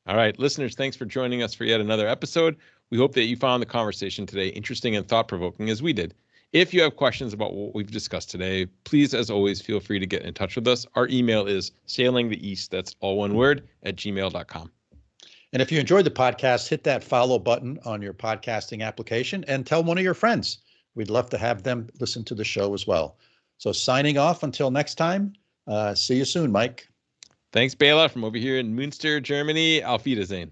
All right, listeners, thanks for joining us for yet another episode. We hope that you found the conversation today interesting and thought-provoking as we did. If you have questions about what we've discussed today, please, as always, feel free to get in touch with us. Our email is sailingtheeast, that's all one word, @gmail.com. And if you enjoyed the podcast, hit that follow button on your podcasting application and tell one of your friends. We'd love to have them listen to the show as well. So signing off until next time. See you soon, Mike. Thanks, Bela, from over here in Münster, Germany. Auf Wiedersehen.